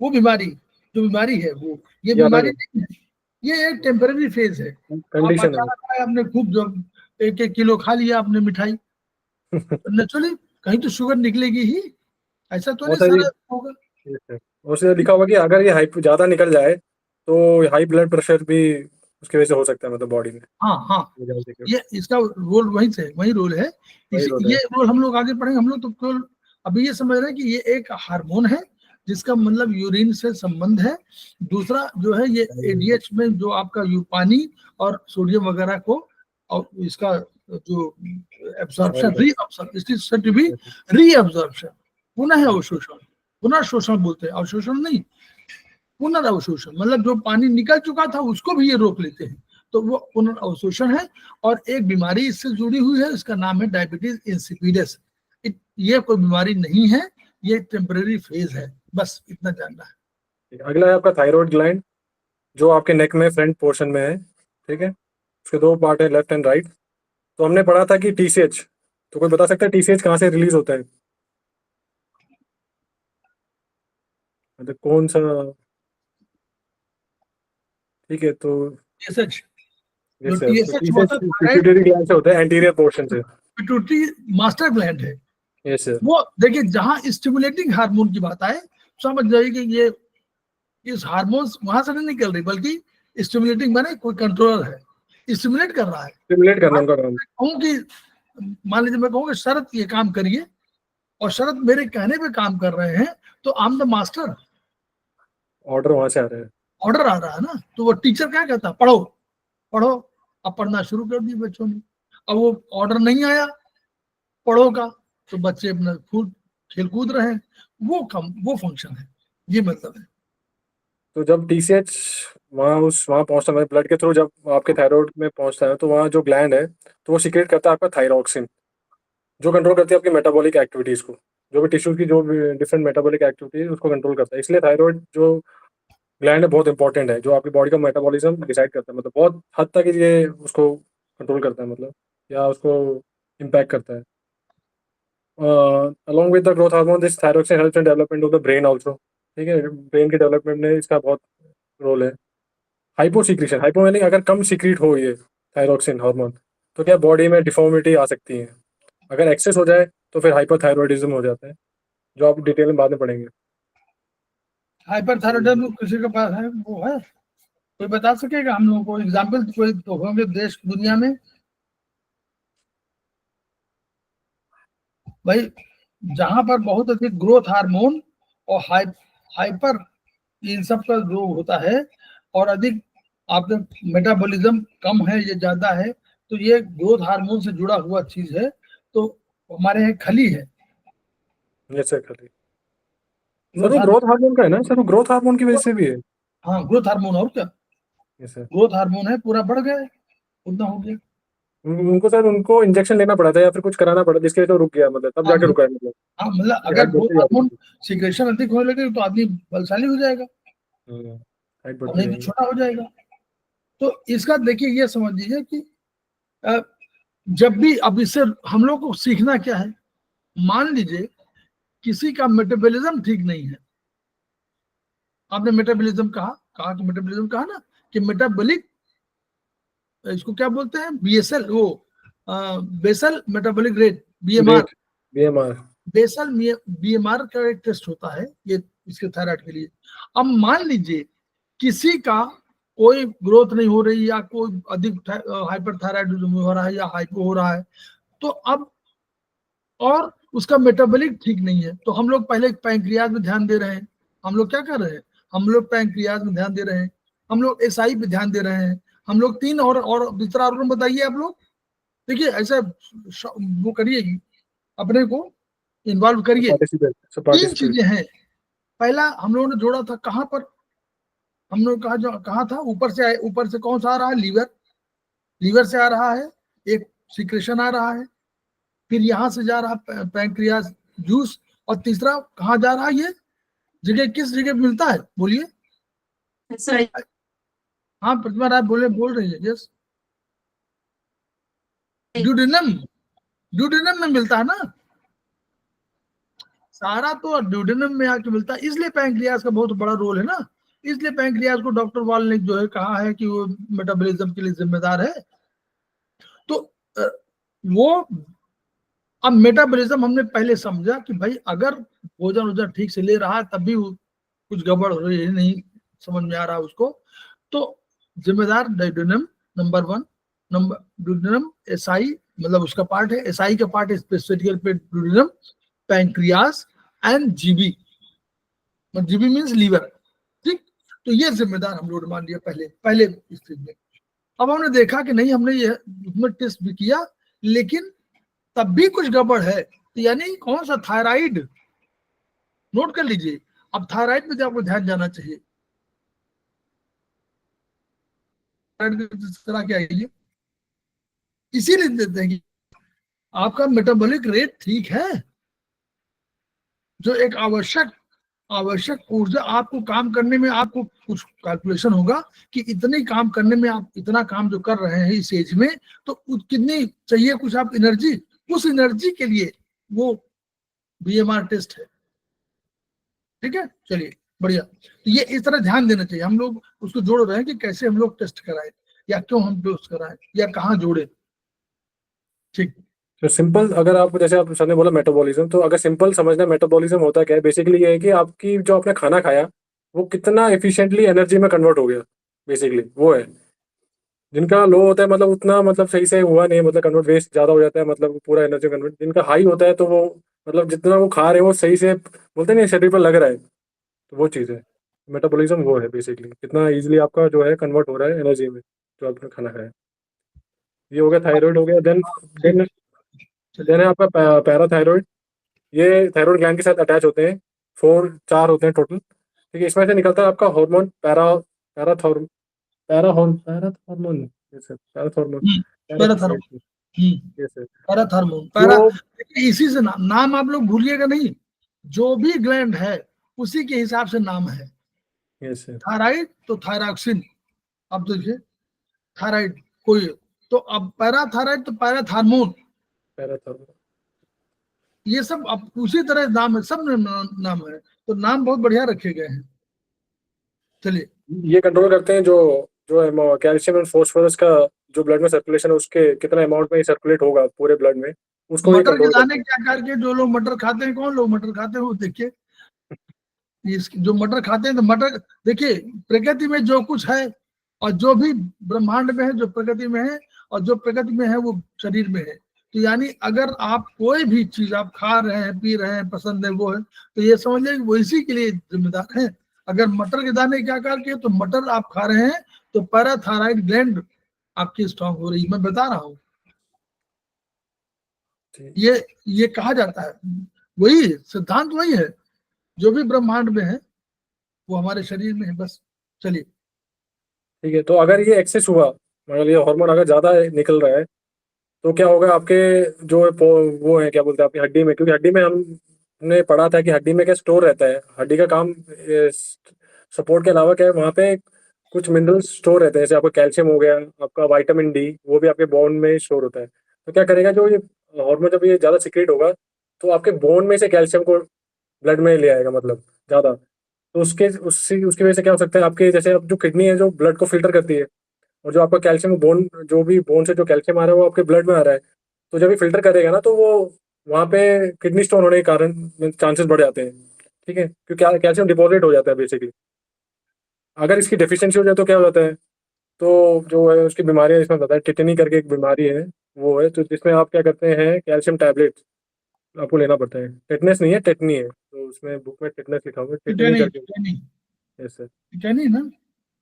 [SPEAKER 2] वो बीमारी जो बीमारी है वो, ये
[SPEAKER 3] ये अलग
[SPEAKER 2] बीमारी
[SPEAKER 3] है,
[SPEAKER 2] नहीं है, ये एक टेम्पररी फेज है। आप
[SPEAKER 3] कंडीशन है।
[SPEAKER 2] अचानक आए, आपने खूब जो 1-1 किलो खा लिया आपने मिठाई, नेचुरली कहीं तो शुगर निकलेगी ही, ऐसा तो नहीं
[SPEAKER 3] बहुत सारी
[SPEAKER 2] सारा होगा।
[SPEAKER 3] Yes, sir। और उसमें लिखा हुआ कि अगर ये हाई ज्यादा निकल जाए तो हाई ब्लड प्रेशर भी उसकी वजह से हो सकता है, मतलब बॉडी में।
[SPEAKER 2] हाँ हाँ, ये इसका रोल वही रोल है।
[SPEAKER 3] वही रोल है।
[SPEAKER 2] ये रोल हम लोग आगे पढ़ेंगे। हम लोग तो केवल अभी ये समझ रहे हैं कि ये एक हार्मोन है जिसका मतलब यूरिन से संबंध है। दूसरा जो है ये एडीएच में जो आपका पानी और सोडियम वगैरह को, और इसका जो एब्जॉर्प्शन, रीअब्जॉर्प्शन, पुनः अवशोषण, पुनर्शोषण बोलते हैं, अवशोषण नहीं, पुनर्अवशोषण, मतलब जो पानी निकल चुका था उसको भी ये रोक लेते हैं, तो वो पुनर्अवशोषण है। और एक बीमारी इससे जुड़ी हुई है, इसका नाम है डायबिटीज इंसिपिडस। ये कोई बीमारी नहीं है, ये टेम्पररी फेज है, बस इतना जानना है।
[SPEAKER 3] अगला है आपका थायराइड ग्लैंड, जो आपके नेक में फ्रंट पोर्शन में है, ठीक है। उसके 2 पार्ट है, लेफ्ट एंड राइट। तो हमने पढ़ा था कि टीसीएच, तो कोई बता सकता है टीसीएच कहाँ से रिलीज होता है? मतलब कौन सा? ठीक है, तो
[SPEAKER 2] TSH, जो
[SPEAKER 3] यस सर,
[SPEAKER 2] TSH
[SPEAKER 3] तो
[SPEAKER 2] होता
[SPEAKER 3] टीसीएच
[SPEAKER 2] है
[SPEAKER 3] पिट्यूटरी ग्लैंड से होता है, एंटीरियर पोर्शन से।
[SPEAKER 2] पिट्यूटरी मास्टर ग्लैंड है।
[SPEAKER 3] Yes sir.
[SPEAKER 2] वो देखिए, जहां स्टिमुलेटिंग हार्मोन की बात आए, समझ जाइए कि ये इस हार्मोन वहां से नहीं निकल रही, बल्कि स्टिमुलेटिंग माने कोई कंट्रोलर है, स्टिमुलेट कर रहा है।
[SPEAKER 3] स्टिमुलेट करना उनका काम।
[SPEAKER 2] कहूँ कि मान लीजिए मैं कहूँ कि शरद ये काम करिए, और शरद मेरे कहने पे काम कर रहे हैं, तो I am the master,
[SPEAKER 3] order वहां से आ रहा है।
[SPEAKER 2] ऑर्डर आ रहा है ना। तो वो टीचर क्या कहता है? पढ़ो पढ़ो। अब पढ़ना शुरू कर दिए बच्चों ने, अब वो ऑर्डर नहीं आया पढ़ो का, तो बच्चे अपना खुद खेल कूद रहे हैं। वो फंक्शन है, ये मतलब है।
[SPEAKER 3] तो जब टीसीएच वहाँ पहुंचता है ब्लड के थ्रू, जब आपके थायराइड में पहुंचता है, तो वहाँ जो ग्लैंड है तो वो सीक्रेट करता है आपका थायरॉक्सिन, जो कंट्रोल करती है आपकी मेटाबॉलिक एक्टिविटीज को, जो भी टिश्यूज की जो डिफरेंट मेटाबॉलिक एक्टिविटीज उसको कंट्रोल करता है। इसलिए थायराइड जो ग्लैंड है बहुत इंपॉर्टेंट है, जो आपकी बॉडी का मेटाबॉलिज्म डिसाइड करता है, मतलब बहुत हद तक ये उसको कंट्रोल करता है, मतलब या उसको इम्पैक्ट करता है। Along with the growth hormone, this thyroxine helps in development of the brain also, ठीक है। ब्रेन के डेवलपमेंट में इसका बहुत रोल है। हाइपो सीक्रेशन, हाइपो यानी अगर कम सीक्रेट हो ये थायरॉक्सिन हार्मोन, तो क्या बॉडी में डिफॉर्मिटी आ सकती है। अगर एक्सेस हो जाए तो फिर हाइपरथायरॉयडिज्म हो जाता है, जो आप डिटेल में बाद में पढ़ेंगे।
[SPEAKER 2] हाइपरथायरॉयडिज्म किसी के पास है, वो है कोई बता सकेगा हम लोगों को? एग्जाम्पल कोई तो होंगे देश दुनिया में भाई, जहां पर बहुत अधिक ग्रोथ हार्मोन और हाइपर इन सब का जो होता है, और अधिक आपका मेटाबॉलिज्म कम है, ये ज्यादा है, तो ये ग्रोथ हार्मोन से जुड़ा हुआ चीज है। तो हमारे यहाँ खली है,
[SPEAKER 3] यस सर, खाली सर वो ग्रोथ हार्मोन का है ना सर, वो ग्रोथ हार्मोन की वजह से भी है।
[SPEAKER 2] हाँ ग्रोथ हार्मोन, और क्या
[SPEAKER 3] यस सर।
[SPEAKER 2] ग्रोथ हार्मोन है, पूरा बढ़ गया, उतना हो गया।
[SPEAKER 3] उनको सर उनको इंजेक्शन लेना पड़ा था या फिर कुछ कराना पड़ा, जिसके वजह से रुक गया, मतलब तब जाके रुका है, मतलब
[SPEAKER 2] हाँ मतलब अगर
[SPEAKER 3] हाइट
[SPEAKER 2] ग्रोथ
[SPEAKER 3] बढ़ती
[SPEAKER 2] हार्मोन
[SPEAKER 3] जाती
[SPEAKER 2] सिक्रेशन अधिक होने लगे तो आदमी बलशाली हो जाएगा,
[SPEAKER 3] है। हाइट
[SPEAKER 2] और
[SPEAKER 3] बढ़ती
[SPEAKER 2] नहीं तो
[SPEAKER 3] जाएगी।
[SPEAKER 2] छोटा हो जाएगा। तो इसका देखिए ये समझ लीजिए कि अ, जब भी, अब इससे हम लोग को सीखना क्या है? मान लीजिए किसी का मेटाबॉलिज्म ठीक नहीं है, आपने मेटाबॉलिज्म कहा कि मेटाबॉलिज्म कहा ना, कि मेटाबॉलिक, इसको क्या बोलते हैं? बीएसएल, वो basal metabolic rate, BMR.
[SPEAKER 3] Great, BMR.
[SPEAKER 2] Basal BMR का एक टेस्ट होता है ये इसके थायराइड के लिए। अब मान लीजिए किसी का कोई ग्रोथ नहीं हो रही, या कोई अधिक हाइपरथायराइडिज्म हो रहा है, या हाइपो हो रहा है, तो अब और उसका मेटाबॉलिक ठीक नहीं है, तो हम लोग पहले पैंक्रियाज में ध्यान दे रहे हैं। हम लोग क्या कर रहे हैं? हम लोग पैंक्रियाज में ध्यान दे रहे हैं, हम लोग एसआई पे ध्यान दे रहे हैं, हम लोग 3 और दूसरा ऑर्गन बताइए आप लोग। देखिए ऐसा वो करिए, अपने को इन्वॉल्व करिए।
[SPEAKER 3] पार्टिसिपेट, सब
[SPEAKER 2] 3
[SPEAKER 3] पार्टिसिपेट।
[SPEAKER 2] चीजें हैं। पहला हम लोगों ने जोड़ा था कहाँ पर? हम लोग कहा था ऊपर से आए, ऊपर से कौन सा आ रहा है? लीवर से आ रहा है, एक सिक्रेशन आ रहा है, फिर यहाँ से जा रहा है पैंक्रियाज जूस, और तीसरा कहाँ जा रहा है? ये जगह किस जगह मिलता है? बोलिए। हाँ प्रतिमा राय बोल रही है। यस, ड्यूडेनम, ड्यूडेनम में मिलता है ना, सारा तो ड्यूडेनम में आके मिलता है, इसलिए पैंक्रियाज का बहुत बड़ा रोल है ना, इसलिए पैंक्रियाज को डॉक्टर वाल ने जो है कहा है कि वो मेटाबॉलिज्म के लिए जिम्मेदार है। तो वो अब मेटाबॉलिज्म हमने पहले समझा कि भाई अगर भोजन वोजन ठीक से ले रहा है तब भी कुछ गड़बड़ हो रही है, नहीं समझ में आ रहा उसको, तो जिम्मेदार duodenum number 1, number duodenum SI मतलब उसका पार्ट है, एसआई का पार्ट है स्पेसिफिकल पे duodenum, pancreas and GB, GB means liver, ठीक। तो ये जिम्मेदार हम लोग मान लिया पहले इस चीज में। अब हमने देखा कि नहीं, हमने ये उसमें टेस्ट भी किया लेकिन तब भी कुछ गड़बड़ है, तो यानी कौन सा थायराइड, नोट कर लीजिए। अब थायराइड में आपको ध्यान जाना चाहिए, करा के आइए, इसीलिए देते हैं कि आपका मेटाबॉलिक रेट ठीक है, जो एक आवश्यक ऊर्जा आपको काम करने में, आपको कुछ कैलकुलेशन होगा कि इतने काम करने में आप इतना काम जो कर रहे हैं इस एज में, तो कितनी चाहिए कुछ आप एनर्जी, उस एनर्जी के लिए वो बीएमआर टेस्ट है, ठीक है। चलिए बढ़िया, तो ये इस तरह ध्यान देना चाहिए, हम लोग उसको जोड़ रहे हैं कि कैसे हम लोग टेस्ट कराएं या क्यों हम टेस्ट कराएं या कहाँ जोड़े, ठीक।
[SPEAKER 3] तो सिंपल, अगर आप जैसे आप सर ने बोला मेटाबॉलिज्म, तो अगर सिंपल समझना मेटाबॉलिज्म होता क्या है, बेसिकली ये है कि आपकी जो आपने खाना खाया वो कितना एफिशिएंटली एनर्जी में कन्वर्ट हो गया, बेसिकली वो है। जिनका लो होता है मतलब उतना मतलब सही से हुआ नहीं, मतलब कन्वर्ट वेस्ट ज़्यादा हो जाता है, मतलब पूरा एनर्जी कन्वर्ट। जिनका हाई होता है तो वो मतलब जितना वो खा रहे हैं वो सही से बोलते नहीं शरीर पर लग रहा है, तो वो चीज़ है मेटाबॉलिज्म, वो है बेसिकली कितना इजीली आपका जो है कन्वर्ट हो रहा है एनर्जी में जो आपने खाना खाया। ये हो गया थायराइड हो गया। देन है आपका पैराथायरॉइड। ये थायराइड ग्लैंड के साथ अटैच होते हैं, 4 होते हैं टोटल, ठीक है। इसमें से निकलता है आपका हार्मोन पैराथॉर्मोन, पैराथॉर्मोन
[SPEAKER 2] पैराथार्मोन, इसी से नाम आप लोग भूलिएगा नहीं, जो भी ग्लैंड है उसी के हिसाब से नाम है। थायराइड तो थायरॉक्सिन, अब देखिए थायराइड कोई, तो अब पैराथायराइड तो पैराथार्मोन, ये सब अब उसी तरह नाम है, सब नाम है, तो नाम बहुत बढ़िया रखे गए हैं। चलिए,
[SPEAKER 3] ये कंट्रोल करते हैं जो कैल्शियम एंड फास्फोरस का जो ब्लड में सर्कुलेशन है, उसके कितना अमाउंट में सर्कुलेट होगा पूरे ब्लड में, उसको
[SPEAKER 2] मटर के दाने क्या करके, जो लोग मटर खाते हैं, कौन लोग मटर खाते हैं वो देखिए, जो मटर खाते हैं, तो मटर देखिए प्रकृति में जो कुछ है और जो भी ब्रह्मांड में है, जो प्रकृति में है और जो प्रकृति में है वो शरीर में है। तो यानी अगर आप कोई भी चीज आप खा रहे हैं, पी रहे हैं, पसंद है वो है, तो ये समझ लें वो इसी के लिए जिम्मेदार है। अगर मटर के दाने क्या करके, तो मटर आप खा रहे हैं तो पैराथायराइड ग्लैंड आपकी स्ट्रांग हो रही है, मैं बता रहा हूँ, ये कहा जाता है, वही सिद्धांत वही है, जो भी ब्रह्मांड में है वो हमारे शरीर में है, बस। चलिए
[SPEAKER 3] ठीक है। तो अगर ये एक्सेस हुआ, मतलब ये हार्मोन अगर ज्यादा निकल रहा है, तो क्या होगा आपके जो वो है क्या बोलते हैं आपकी हड्डी में, क्योंकि हड्डी में हमने पढ़ा था कि हड्डी में क्या स्टोर रहता है, हड्डी का काम सपोर्ट के अलावा क्या है, वहाँ पे कुछ मिनरल्स स्टोर रहते हैं, जैसे आपका कैल्शियम हो गया, आपका विटामिन डी, वो भी आपके बोन में स्टोर होता है। तो क्या करेगा, जो ये हार्मोन जब ये ज़्यादा सीक्रेट होगा तो आपके बोन में से कैल्शियम को ब्लड में ले आएगा, मतलब ज़्यादा। तो उसकी वजह से क्या हो सकता है, आपके जैसे अब जो किडनी है जो ब्लड को फिल्टर करती है, और जो आपका कैल्शियम बोन, जो भी बोन से जो कैल्शियम आ रहा है वो आपके ब्लड में आ रहा है, तो जब ये फिल्टर करेगा ना, तो वो वहाँ पे किडनी स्टोन होने के कारण चांसेस बढ़ जाते हैं, ठीक है, क्योंकि कैल्शियम डिपॉजिट हो जाता है बेसिकली। अगर इसकी डेफिशिएंसी हो जाए तो क्या हो जाता है, तो जो है उसकी बीमारियाँ, इसमें बताया टिटेनी करके एक बीमारी है, वो है, तो जिसमें आप क्या करते हैं, कैल्शियम टैबलेट आपको लेना पड़ता है। टेटनेस नहीं है, टेटनी है, तो उसमें बुक में टेटनेस लिखा हुआ है, टेटनी करके। यस सर,
[SPEAKER 2] टेटनी ना,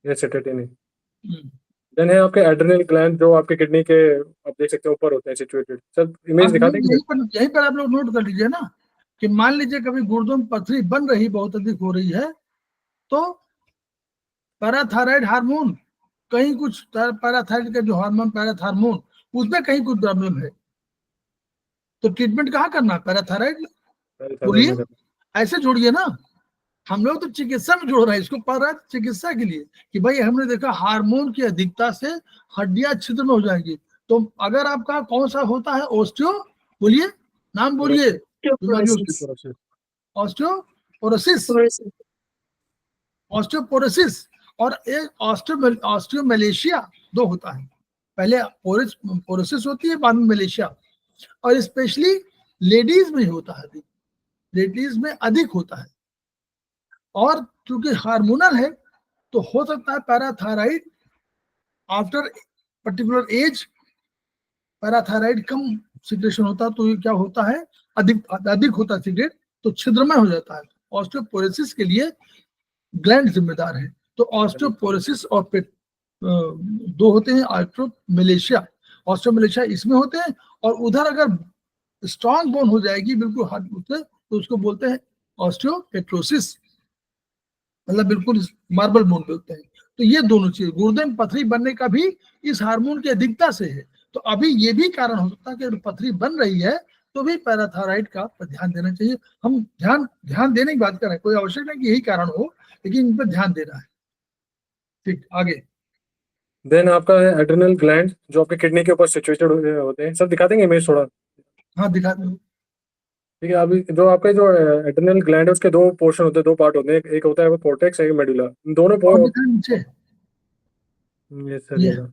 [SPEAKER 3] यस सर, टेटनी। देन है आपके एड्रेनल ग्लैंड, जो आपके किडनी के आप देख सकते हैं ऊपर होते हैं सिचुएटेड। सर इमेज दिखा देंगे,
[SPEAKER 2] यहीं पर आप लोग नोट कर लीजिए ना, कि मान लीजिए कभी गुर्दों में पथरी बन रही, बहुत अधिक हो रही है, तो पैराथायराइड हार्मोन कहीं कुछ, पैराथायराइड का जो हार्मोन पैराथार्मोन, उसमें कहीं कुछ प्रॉब्लम है, तो ट्रीटमेंट कहाँ करना, पैराथायराइड, बोलिए, ऐसे जोड़िए ना। हम लोग तो चिकित्सा में जोड़ रहे हैं इसको, पढ़ रहे हैं चिकित्सा के लिए, कि भाई हमने देखा हार्मोन की अधिकता से हड्डियां छिद्र में हो जाएंगी, तो अगर आपका कौन सा होता है ऑस्टियो, बोलिए नाम बोलिए बीमारियों की, ऑस्टियोपोरोसिस, ऑस्टियोपोरोसिस और एक ऑस्टियोमेलेशिया, दो होता है। पहले पोरोसिस होती है, बाद में मलेशिया, और स्पेशली लेडीज में होता है, लेडीज में अधिक होता है। और क्योंकि हार्मोनल है तो हो सकता है parathyroid after particular age, parathyroid कम सिक्रेशन होता है तो ये क्या होता है, अधिक होता है सिक्रेट, तो छिद्रमय हो जाता है। ऑस्टियोपोरोसिस के लिए ग्लैंड जिम्मेदार है। तो ऑस्टियोपोरोसिस और दो होते हैं, ऑस्टियोमलेशिया इसमें होते हैं, और उधर अगर स्ट्रॉन्ग बोन हो जाएगी बिल्कुल हार्ड से, तो उसको बोलते हैं ऑस्टियोपेट्रोसिस, मतलब बिल्कुल मार्बल बोन बोलते हैं। तो ये दोनों चीज, गुर्दे में पथरी बनने का भी इस हार्मोन की अधिकता से है। तो अभी ये भी कारण हो सकता है कि अगर पथरी बन रही है तो भी पैराथायराइड का पर ध्यान देना चाहिए। हम ध्यान देने की बात कर रहे हैं, कोई आवश्यक नहीं कि यही कारण हो, लेकिन इन पर ध्यान देना है। ठीक, आगे।
[SPEAKER 3] देन आपका है एड्रिनल ग्लैंड, जो आपके किडनी के ऊपर सिचुएटेड होते हैं। सर दिखा देंगे इमेज थोड़ा?
[SPEAKER 2] हाँ दिखा दो।
[SPEAKER 3] ठीक है। अभी जो आपके जो एड्रिनल ग्लैंड है उसके दो पोर्शन होते हैं, दो पार्ट होते हैं, एक होता है वो कोर्टेक्स, एक मेडुला। दोनों
[SPEAKER 2] और दिखा नीचे,
[SPEAKER 3] ये सर
[SPEAKER 2] ये
[SPEAKER 3] ये रहा।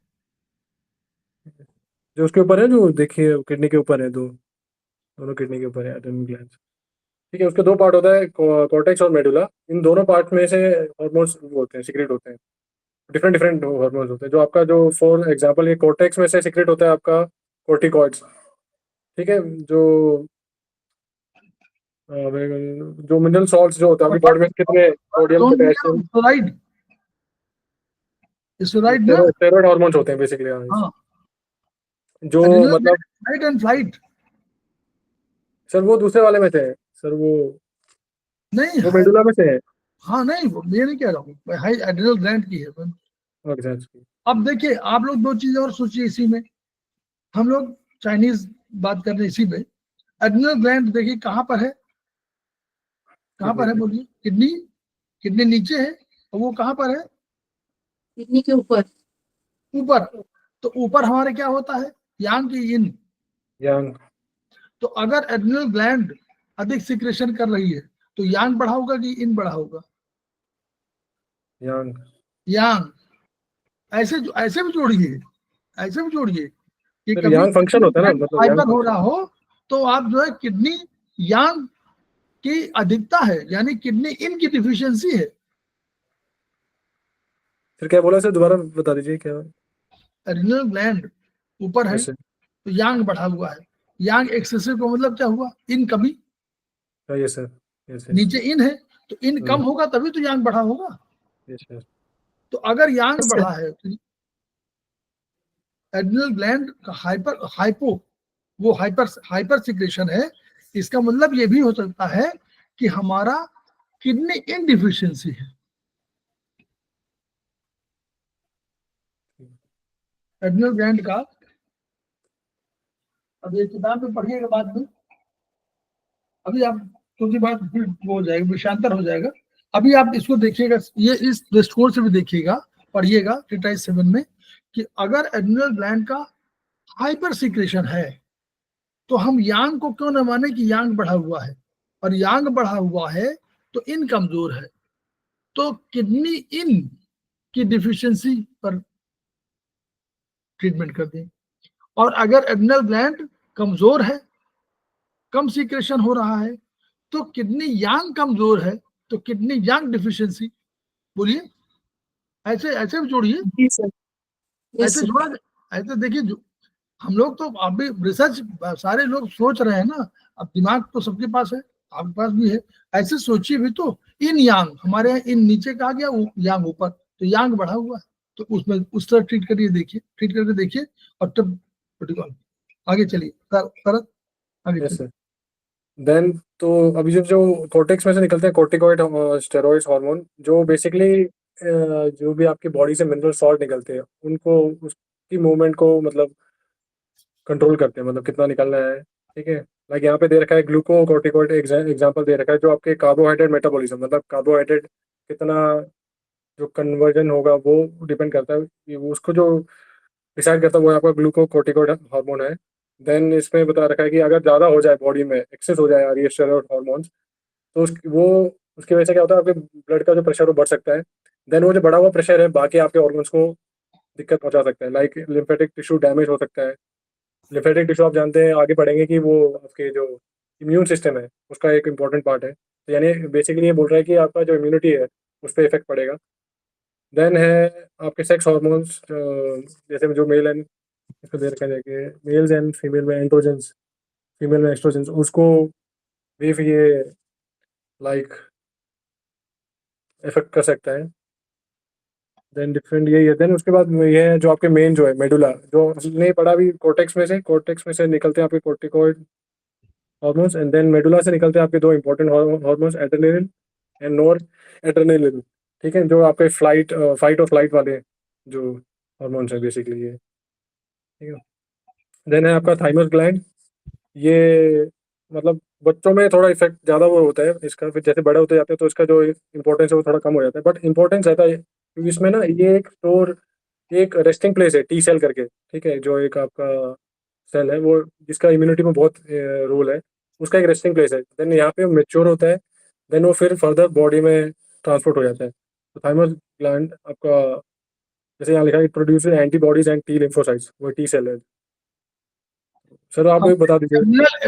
[SPEAKER 3] जो उसके ऊपर है, जो देखिए किडनी के ऊपर है, दोनों किडनी के ऊपर है एड्रिनल ग्लैंड। ठीक है। उसके दो पार्ट होता है, कोर्टेक्स और मेडुला। इन दोनों पार्ट में से हार्मोन्स होते हैं, सीक्रेट होते हैं, डिफरेंट डिफरेंट हार्मोन्स होते हैं। जो आपका जो फॉर एग्जांपल ये कोर्टेक्स में से सीक्रेट होता है आपका कोर्टिकॉइड्स। ठीक है। जो मिनरल सॉल्ट्स जो होता है आपकी बॉडी में, कितने सोडियम, पोटेशियम,
[SPEAKER 2] स्टेरॉइड, स्टेरॉइड ना,
[SPEAKER 3] स्टेरॉइड हार्मोन्स होते हैं बेसिकली।
[SPEAKER 2] हाँ,
[SPEAKER 3] जो
[SPEAKER 2] एड्रिनल
[SPEAKER 3] मतलब
[SPEAKER 2] फ्लाइट एंड फ्लाइट,
[SPEAKER 3] सर वो दूसरे वाले में से है सर, वो
[SPEAKER 2] नहीं है,
[SPEAKER 3] मेडुला में से है।
[SPEAKER 2] हाँ नहीं वो मैं नहीं कह रहा हूँ, हाई एड्रिनल ग्लैंड की है।
[SPEAKER 3] अच्छा।
[SPEAKER 2] अब देखिए आप लोग दो चीजें और सोचिए इसी में, हम लोग चाइनीज बात कर रहे हैं इसी में। एड्रिनल ग्लैंड देखिए कहाँ पर है, कहाँ पर है बोलिए, किडनी, किडनी नीचे है, और वो कहाँ पर है,
[SPEAKER 4] किडनी के ऊपर,
[SPEAKER 2] ऊपर। तो ऊपर हमारे क्या होता है, यांग की इन।
[SPEAKER 3] यांग।
[SPEAKER 2] तो अगर एड्रिनल ग्लैंड अधिक सिक्रेशन कर रही है तो यांग बढ़ा होगा कि इन बढ़ा होगा,
[SPEAKER 3] यांग।
[SPEAKER 2] यांग। ऐसे भी जोड़िए, ऐसे भी जोड़िए कि
[SPEAKER 3] सर
[SPEAKER 2] कभी
[SPEAKER 3] यांग फंक्शन होता है ना, मतलब यांग
[SPEAKER 2] फाइबर हो रहा हो तो आप जो है किडनी यांग की अधिकता है, यानी किडनी इन की डिफिशियंसी है।
[SPEAKER 3] फिर क्या बोला सर, दोबारा बता दीजिए क्या?
[SPEAKER 2] एड्रिनल ग्लैंड ऊपर है
[SPEAKER 3] ऐसे।
[SPEAKER 2] तो यांग बढ़ा हुआ है, यांग एक्सेसिव का मतलब क्या हुआ, इन कमी,
[SPEAKER 3] ये सर, यस
[SPEAKER 2] नीचे इन है तो इन कम होगा तभी तो यांग बढ़ा होगा।
[SPEAKER 3] Yes sir.
[SPEAKER 2] तो अगर यांग बढ़ा है तो एड्रिनल ग्लैंड का हाइपर सिक्रेशन है। इसका मतलब ये भी हो सकता है कि हमारा किडनी इन डिफिशियंसी है। एड्रिनल ग्लैंड का, अब ये किताब में पढ़िएगा बाद में, अभी आप क्योंकि बात फिर वो हो जाएगा, विषांतर हो जाएगा। अभी आप इसको देखिएगा, ये इस दृष्टिकोण से भी देखिएगा, पढ़िएगा ट्रीटाइज 7 में, कि अगर एड्रिनल ग्लैंड का हाइपर सिक्रेशन है तो हम यांग को क्यों न माने कि यांग बढ़ा हुआ है, और यांग बढ़ा हुआ है तो इन कमजोर है, तो किडनी इन की डिफिशियंसी पर ट्रीटमेंट कर दें। और अगर एड्रिनल ग्लैंड कमजोर है, कम सीक्रेशन हो रहा है, तो किडनी यांग कमजोर है तो किडनी यांग डिफिशियंसी। बोलिए, ऐसे ऐसे भी जोड़िए, ऐसे जोड़ा, ऐसे देखिए जो हम लोग तो अभी रिसर्च सारे लोग सोच रहे हैं ना, अब दिमाग तो सबके पास है, आपके पास भी है, ऐसे सोचिए भी तो। इन यांग हमारे यहाँ इन नीचे कहा गया, यांग ऊपर, तो यांग बढ़ा हुआ है, तो उसमें उस तरह ट्रीट करिए, देखिए ट्रीट करके देखिए, और तब प्रोटोकॉल आगे चलिए शरद, आगे
[SPEAKER 3] यस
[SPEAKER 2] चलिए।
[SPEAKER 3] सर। देन तो अभी जो जो कोर्टेक्स में से निकलते हैं कोर्टिकॉइड स्टेरॉइड्स हार्मोन, जो बेसिकली जो भी आपकी बॉडी से मिनरल सॉल्ट निकलते हैं उनको, उसकी मूवमेंट को मतलब कंट्रोल करते हैं, मतलब कितना निकलना है। ठीक है। लाइक यहाँ पे दे रखा है ग्लूकोकोर्टिकॉइड एग्जांपल दे रखा है, जो आपके कार्बोहाइड्रेट मेटाबॉलिज्म, मतलब कार्बोहाइड्रेट कितना जो कन्वर्जन होगा वो डिपेंड करता है कि उसको जो डिसाइड करता है, वो आपका ग्लूकोकोर्टिकॉइड हार्मोन है। देन इसमें बता रखा है कि अगर ज़्यादा हो जाए बॉडी में, एक्सेस हो जाए ये स्टेरॉइड हार्मोन्स, तो उसकी वजह से क्या होता है, आपके ब्लड का जो प्रेशर वो बढ़ सकता है। देन वो जो बढ़ा हुआ प्रेशर है बाकी आपके ऑर्गन्स को दिक्कत पहुंचा सकता है, लाइक लिम्फेटिक टिश्यू डैमेज हो सकता है। लिम्फेटिक टिश्यू आप जानते हैं, आगे पढ़ेंगे कि वो आपके जो इम्यून सिस्टम है उसका एक इम्पॉर्टेंट पार्ट है। तो यानी बेसिकली ये बोल रहा है कि आपका जो इम्यूनिटी है उस पर इफेक्ट पड़ेगा। देन है आपके सेक्स हार्मोन्स, जैसे जो मेल एंड इसको दे रखा है कि मेल्स एंड फीमेल में एंड्रोजेंस, फीमेल में एस्ट्रोजेंस, उसको भी ये लाइक इफेक्ट कर सकता है। देन डिफरेंट यही है। देन उसके बाद ये है जो आपके मेन जो है मेडुला, जो नहीं पढ़ा अभी, कोर्टेक्स में से निकलते हैं आपके कोर्टिकॉइड हार्मोन्स, एंड देन मेडुला से निकलते हैं आपके दो important hormones, adrenaline and nor adrenaline. ठीक है, जो आपके फाइट और फ्लाइट वाले जो हार्मोन्स हैं बेसिकली ये। ठीक है, देन है आपका थाइमस ग्लैंड। ये मतलब बच्चों में थोड़ा इफेक्ट ज़्यादा वो होता है इसका, फिर जैसे बड़े होते जाते हैं तो इसका जो इम्पोर्टेंस है वो थोड़ा कम हो जाता है, बट इम्पोर्टेंस रहता है क्योंकि इसमें ना ये एक रेस्टिंग प्लेस है टी सेल करके। ठीक है, जो एक आपका सेल है वो जिसका इम्यूनिटी में बहुत रोल है, उसका एक रेस्टिंग प्लेस है। देन यहाँ पे मेच्योर होता है, देन वो फिर फर्दर बॉडी में ट्रांसपोर्ट हो जाता है। तो थाइमस ग्लैंड आपका जैसे यहाँ लिखा है, produce antibodies and T lymphocytes, वो टी सेल है। सर आप भी बता दीजिए।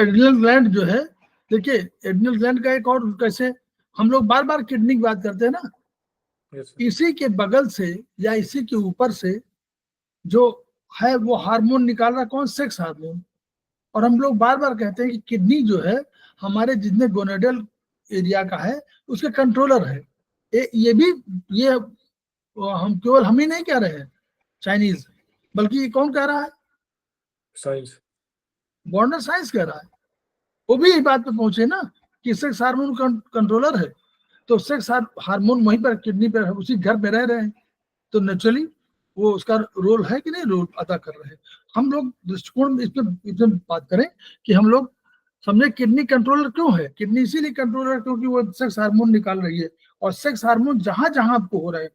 [SPEAKER 2] एड्रिनल ग्लैंड जो है, देखिए एड्रिनल ग्लैंड का एक और कैसे, हम लोग बार बार किडनी की बात करते हैं ना,
[SPEAKER 3] यस
[SPEAKER 2] इसी के बगल से या इसी के ऊपर से जो है वो हार्मोन निकाल रहा, कौन, सेक्स हार्मोन। और हम लोग बार बार कहते हैं कि किडनी जो है हमारे जितने गोनेडल एरिया का है उसके कंट्रोलर है। ये भी ये हम ही नहीं कह रहे हैं चाइनीज, बल्कि ये कौन कह रहा है,
[SPEAKER 3] साइंस।
[SPEAKER 2] बॉर्नर साइंस कह रहा है। वो भी इस बात पे पहुंचे ना कि सेक्स हार्मोन कंट्रोलर है, तो सेक्स हार्मोन वहीं पर किडनी पर उसी घर में रह रहे हैं, तो नेचुरली वो उसका रोल है कि नहीं, रोल अदा कर रहे हैं। हम लोग दृष्टिकोण इसमें बात करें कि हम लोग समझे किडनी कंट्रोलर क्यों है, किडनी इसीलिए कंट्रोलर क्योंकि वो सेक्स हार्मोन निकाल रही है। और सेक्स हार्मोन जहां जहां आपको हो रहा है,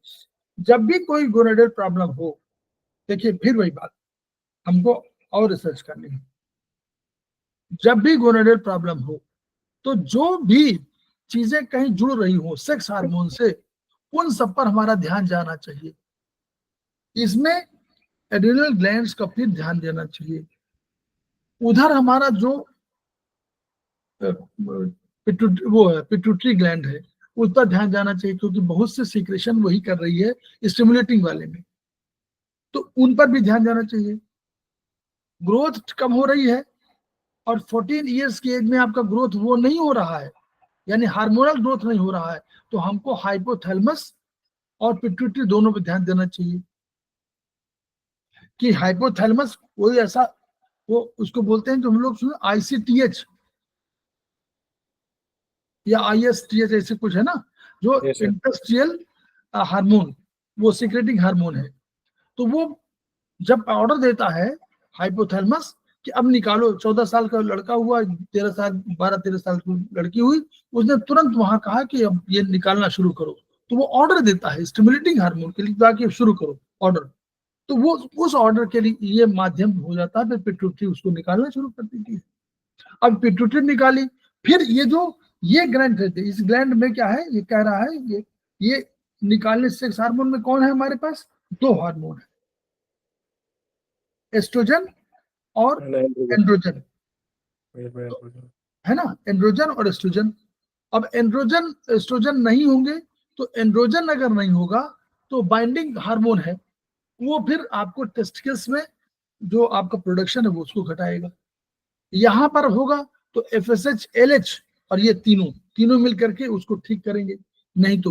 [SPEAKER 2] जब भी कोई गोनेडल प्रॉब्लम हो, देखिए फिर वही बात हमको और रिसर्च करनी है। जब भी गोनेडल प्रॉब्लम हो तो जो भी चीजें कहीं जुड़ रही हो सेक्स हार्मोन से, उन सब पर हमारा ध्यान जाना चाहिए। इसमें एड्रिनल ग्लैंड्स का फिर ध्यान देना चाहिए। उधर हमारा जो वो है पिट्यूटरी ग्लैंड है, उस पर ध्यान जाना चाहिए, क्योंकि बहुत से सीक्रेशन वही कर रही है स्टिमुलेटिंग वाले में, तो उन पर भी ध्यान जाना चाहिए। ग्रोथ कम हो रही है और 14 इयर्स की एज में आपका ग्रोथ वो नहीं हो रहा है, यानी हार्मोनल ग्रोथ नहीं हो रहा है, तो हमको हाइपोथैलेमस और पिट्यूटरी दोनों पे ध्यान देना चाहिए। कि हाइपोथैलेमस कोई ऐसा, वो उसको बोलते हैं जो हम लोग सुने ICTH या ISTH ऐसे कुछ है ना, जो
[SPEAKER 3] Yes, sir.
[SPEAKER 2] इंडस्ट्रियल हार्मोन, वो सिक्रेटिंग हार्मोन है। तो वो जब ऑर्डर देता है हाइपोथैलेमस कि अब निकालो, 14 साल का लड़का हुआ, 12-13 साल की लड़की हुई, उसने तुरंत वहां कहा कि अब ये निकालना शुरू करो, तो वो ऑर्डर देता है स्टिमुलेटिंग हार्मोन के लिए ताकि शुरू करो ऑर्डर। तो वो उस ऑर्डर के लिए ये माध्यम हो जाता है, फिर पिट्यूटरी उसको निकालना शुरू कर देती है। अब पिट्यूटरी निकाली, फिर ये ग्लैंड है, इस ग्लैंड में क्या है, ये कह रहा है ये निकालने सेक्स हार्मोन में कौन है हमारे पास, दो हार्मोन है, एस्ट्रोजन और
[SPEAKER 3] And androgen.
[SPEAKER 2] Androgen,
[SPEAKER 3] Androgen.
[SPEAKER 2] है ना, एंड्रोजन और एस्ट्रोजन। अब एंड्रोजन एस्ट्रोजन नहीं होंगे, तो एंड्रोजन अगर नहीं होगा तो बाइंडिंग हार्मोन है, वो फिर आपको टेस्टिकल्स में जो आपका प्रोडक्शन है वो उसको घटाएगा। यहां पर होगा तो FSH LH और ये तीनों मिल करके उसको ठीक करेंगे, नहीं तो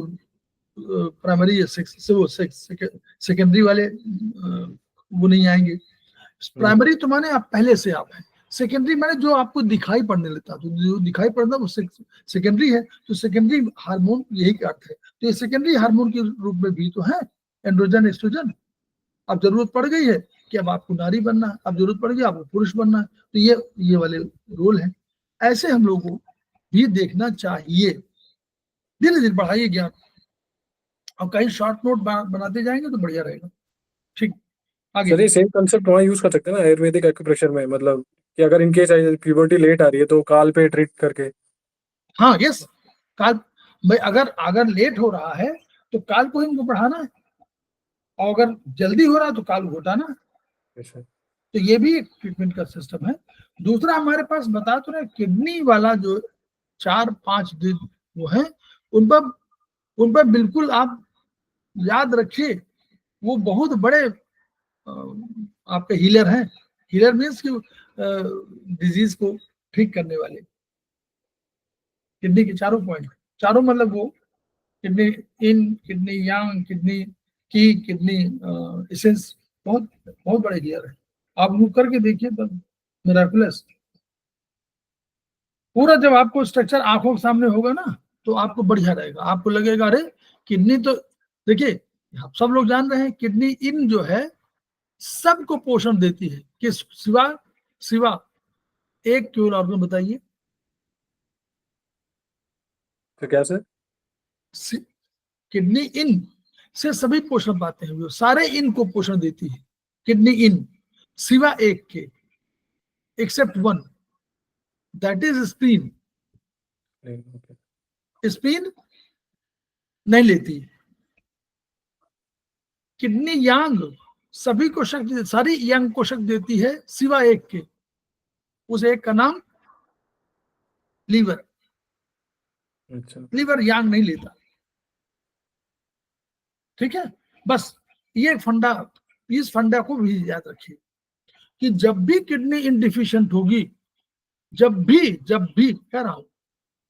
[SPEAKER 2] प्राइमरी सेकेंडरी वाले वो नहीं आएंगे। प्राइमरी तो माने आप पहले से आप हैं, सेकेंडरी माने जो आपको दिखाई पड़ने लगता है, तो जो दिखाई पड़ता है वो सेकेंडरी है। तो सेकेंडरी हार्मोन यही अर्थ है। तो ये सेकेंडरी हार्मोन के रूप में भी तो है एंड्रोजन एस्ट्रोजन। अब जरूरत पड़ गई है कि अब आपको नारी बनना है, अब जरूरत पड़ गई आपको पुरुष बनना है, तो ये वाले रोल है। ऐसे हम लोगों को भी देखना चाहिए। धीरे धीरे बढ़ाइए ज्ञान, और कहीं शॉर्ट नोट बनाते जाएंगे तो बढ़िया रहेगा। ठीक, आगे
[SPEAKER 3] सर ये सेम कंसेप्ट वहाँ यूज कर सकते हैं ना आयुर्वेदिक एक्यूप्रेशर में, मतलब कि अगर इन केस प्यूबर्टी लेट आ रही है तो काल पे ट्रीट करके।
[SPEAKER 2] हाँ यस, काल भाई अगर अगर लेट हो रहा है तो काल को इनको बढ़ाना है, और अगर जल्दी हो रहा है तो काल को घटाना है।
[SPEAKER 3] अच्छा।
[SPEAKER 2] तो ये भी एक ट्रीटमेंट का सिस्टम है। दूसरा हमारे पास बता तो रहे किडनी वाला जो 4-5 दिन वो है, उन पर बिल्कुल आप याद रखिए, वो बहुत बड़े आपके हीलर हैं। हीलर मीन्स कि डिजीज को ठीक करने वाले। किडनी के चारों पॉइंट, चारों मतलब वो किडनी इन, किडनी यांग, किडनी की, किडनी एसेंस, बहुत बहुत बड़े हीलर है। आप वो करके देखिए तो मिराकुलस पूरा, जब आपको स्ट्रक्चर आंखों के सामने होगा ना तो आपको बढ़िया रहेगा, आपको लगेगा अरे किडनी तो, देखिए आप सब लोग जान रहे हैं किडनी इन जो है सबको पोषण देती है, किस सिवा सिवा एक केवल ऑर्गन बताइए।
[SPEAKER 3] तो क्या सर?
[SPEAKER 2] किडनी इन से सभी पोषण पाते हैं, वो सारे इन को पोषण देती है किडनी इन, सिवा एक के, except one, that is spleen. Spleen नहीं लेती। किडनी यांग सभी को शक्ति, सारी यांग को शक्ति देती है सिवा एक के, उस एक का नाम लीवर।
[SPEAKER 3] अच्छा।
[SPEAKER 2] लीवर यांग नहीं लेता, ठीक है। बस ये फंडा, इस फंडा को भी याद रखिए कि जब भी किडनी इनडिफिशिएंट होगी, जब भी कह रहा हूं,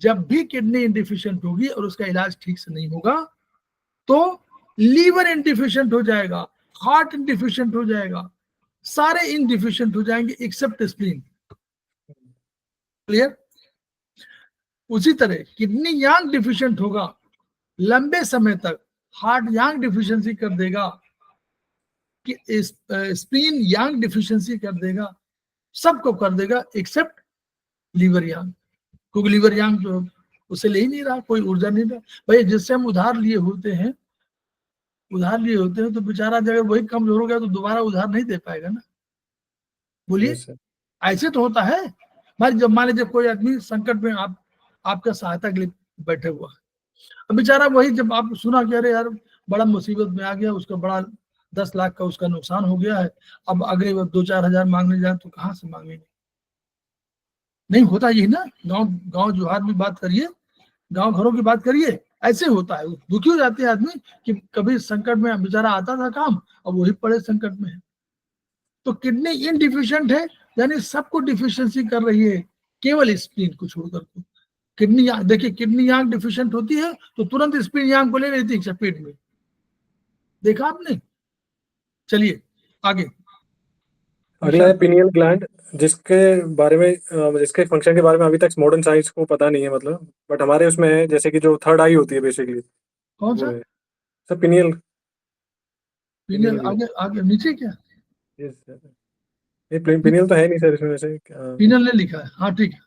[SPEAKER 2] जब भी किडनी इनडिफिशिएंट होगी और उसका इलाज ठीक से नहीं होगा तो लीवर इनडिफिशिएंट हो जाएगा, हार्ट इनडिफिशिएंट हो जाएगा, सारे इनडिफिशिएंट हो जाएंगे एक्सेप्ट स्प्लीन। क्लियर? उसी तरह किडनी यांग डिफिशिएंट होगा, लंबे समय तक हार्ट यांग डिफिशिएंसी कर देगा, कि स्प्लीन यांग डिफिशिएंसी कर देगा, सबको कर देगा एक्सेप्ट लीवर यांग, क्योंकि लीवर यांग तो उसे ले ही नहीं रहा, कोई ऊर्जा नहीं रहा। भाई जिससे हम उधार लिए होते हैं तो बेचारा अगर वही कमजोर हो गया तो दोबारा उधार नहीं दे पाएगा ना। बोलिए,
[SPEAKER 3] Yes, sir.
[SPEAKER 2] ऐसे तो होता है। भाई जब मान लीजिए कोई आदमी संकट में आपका सहायता के लिए बैठे हुआ है, अब बेचारा वही जब आप सुना कि अरे यार बड़ा मुसीबत में आ गया, उसका बड़ा 10 लाख का उसका नुकसान हो गया है, अब अगले वक्त 2-4 हजार मांगने जाए तो कहाँ से मांगेंगे? नहीं होता यही ना, गांव गांव जुहार में बात करिए, गांव घरों की बात करिए, ऐसे होता है। दुखी हो जाते हैं आदमी कि कभी संकट में बेचारा आता था काम, अब वही पड़े संकट में है। तो किडनी इनडिफिशिएंट है यानी सबको डिफिशियंसी कर रही है, केवल स्प्लीन को छोड़कर के। किडनी देखिए, किडनी यांग डिफिशिएंट होती है तो तुरंत स्प्लीन यांग को ले लेती है पेट में, देखा आपने? चलिए आगे।
[SPEAKER 3] अगला है पिनियल ग्लैंड, जिसके बारे में जिसके फंक्शन के बारे में अभी तक मॉडर्न साइंस को पता नहीं है, मतलब बट हमारे उसमें है, जैसे कि जो थर्ड आई होती है बेसिकली,
[SPEAKER 2] कौन
[SPEAKER 3] वो
[SPEAKER 2] सा?
[SPEAKER 3] है सर पिनियल।
[SPEAKER 2] पिनियल आगे आगे नीचे क्या?
[SPEAKER 3] ये पिनियल तो है नहीं सर इसमें वैसे।
[SPEAKER 2] पिनियल ने लिखा है, हाँ ठीक है,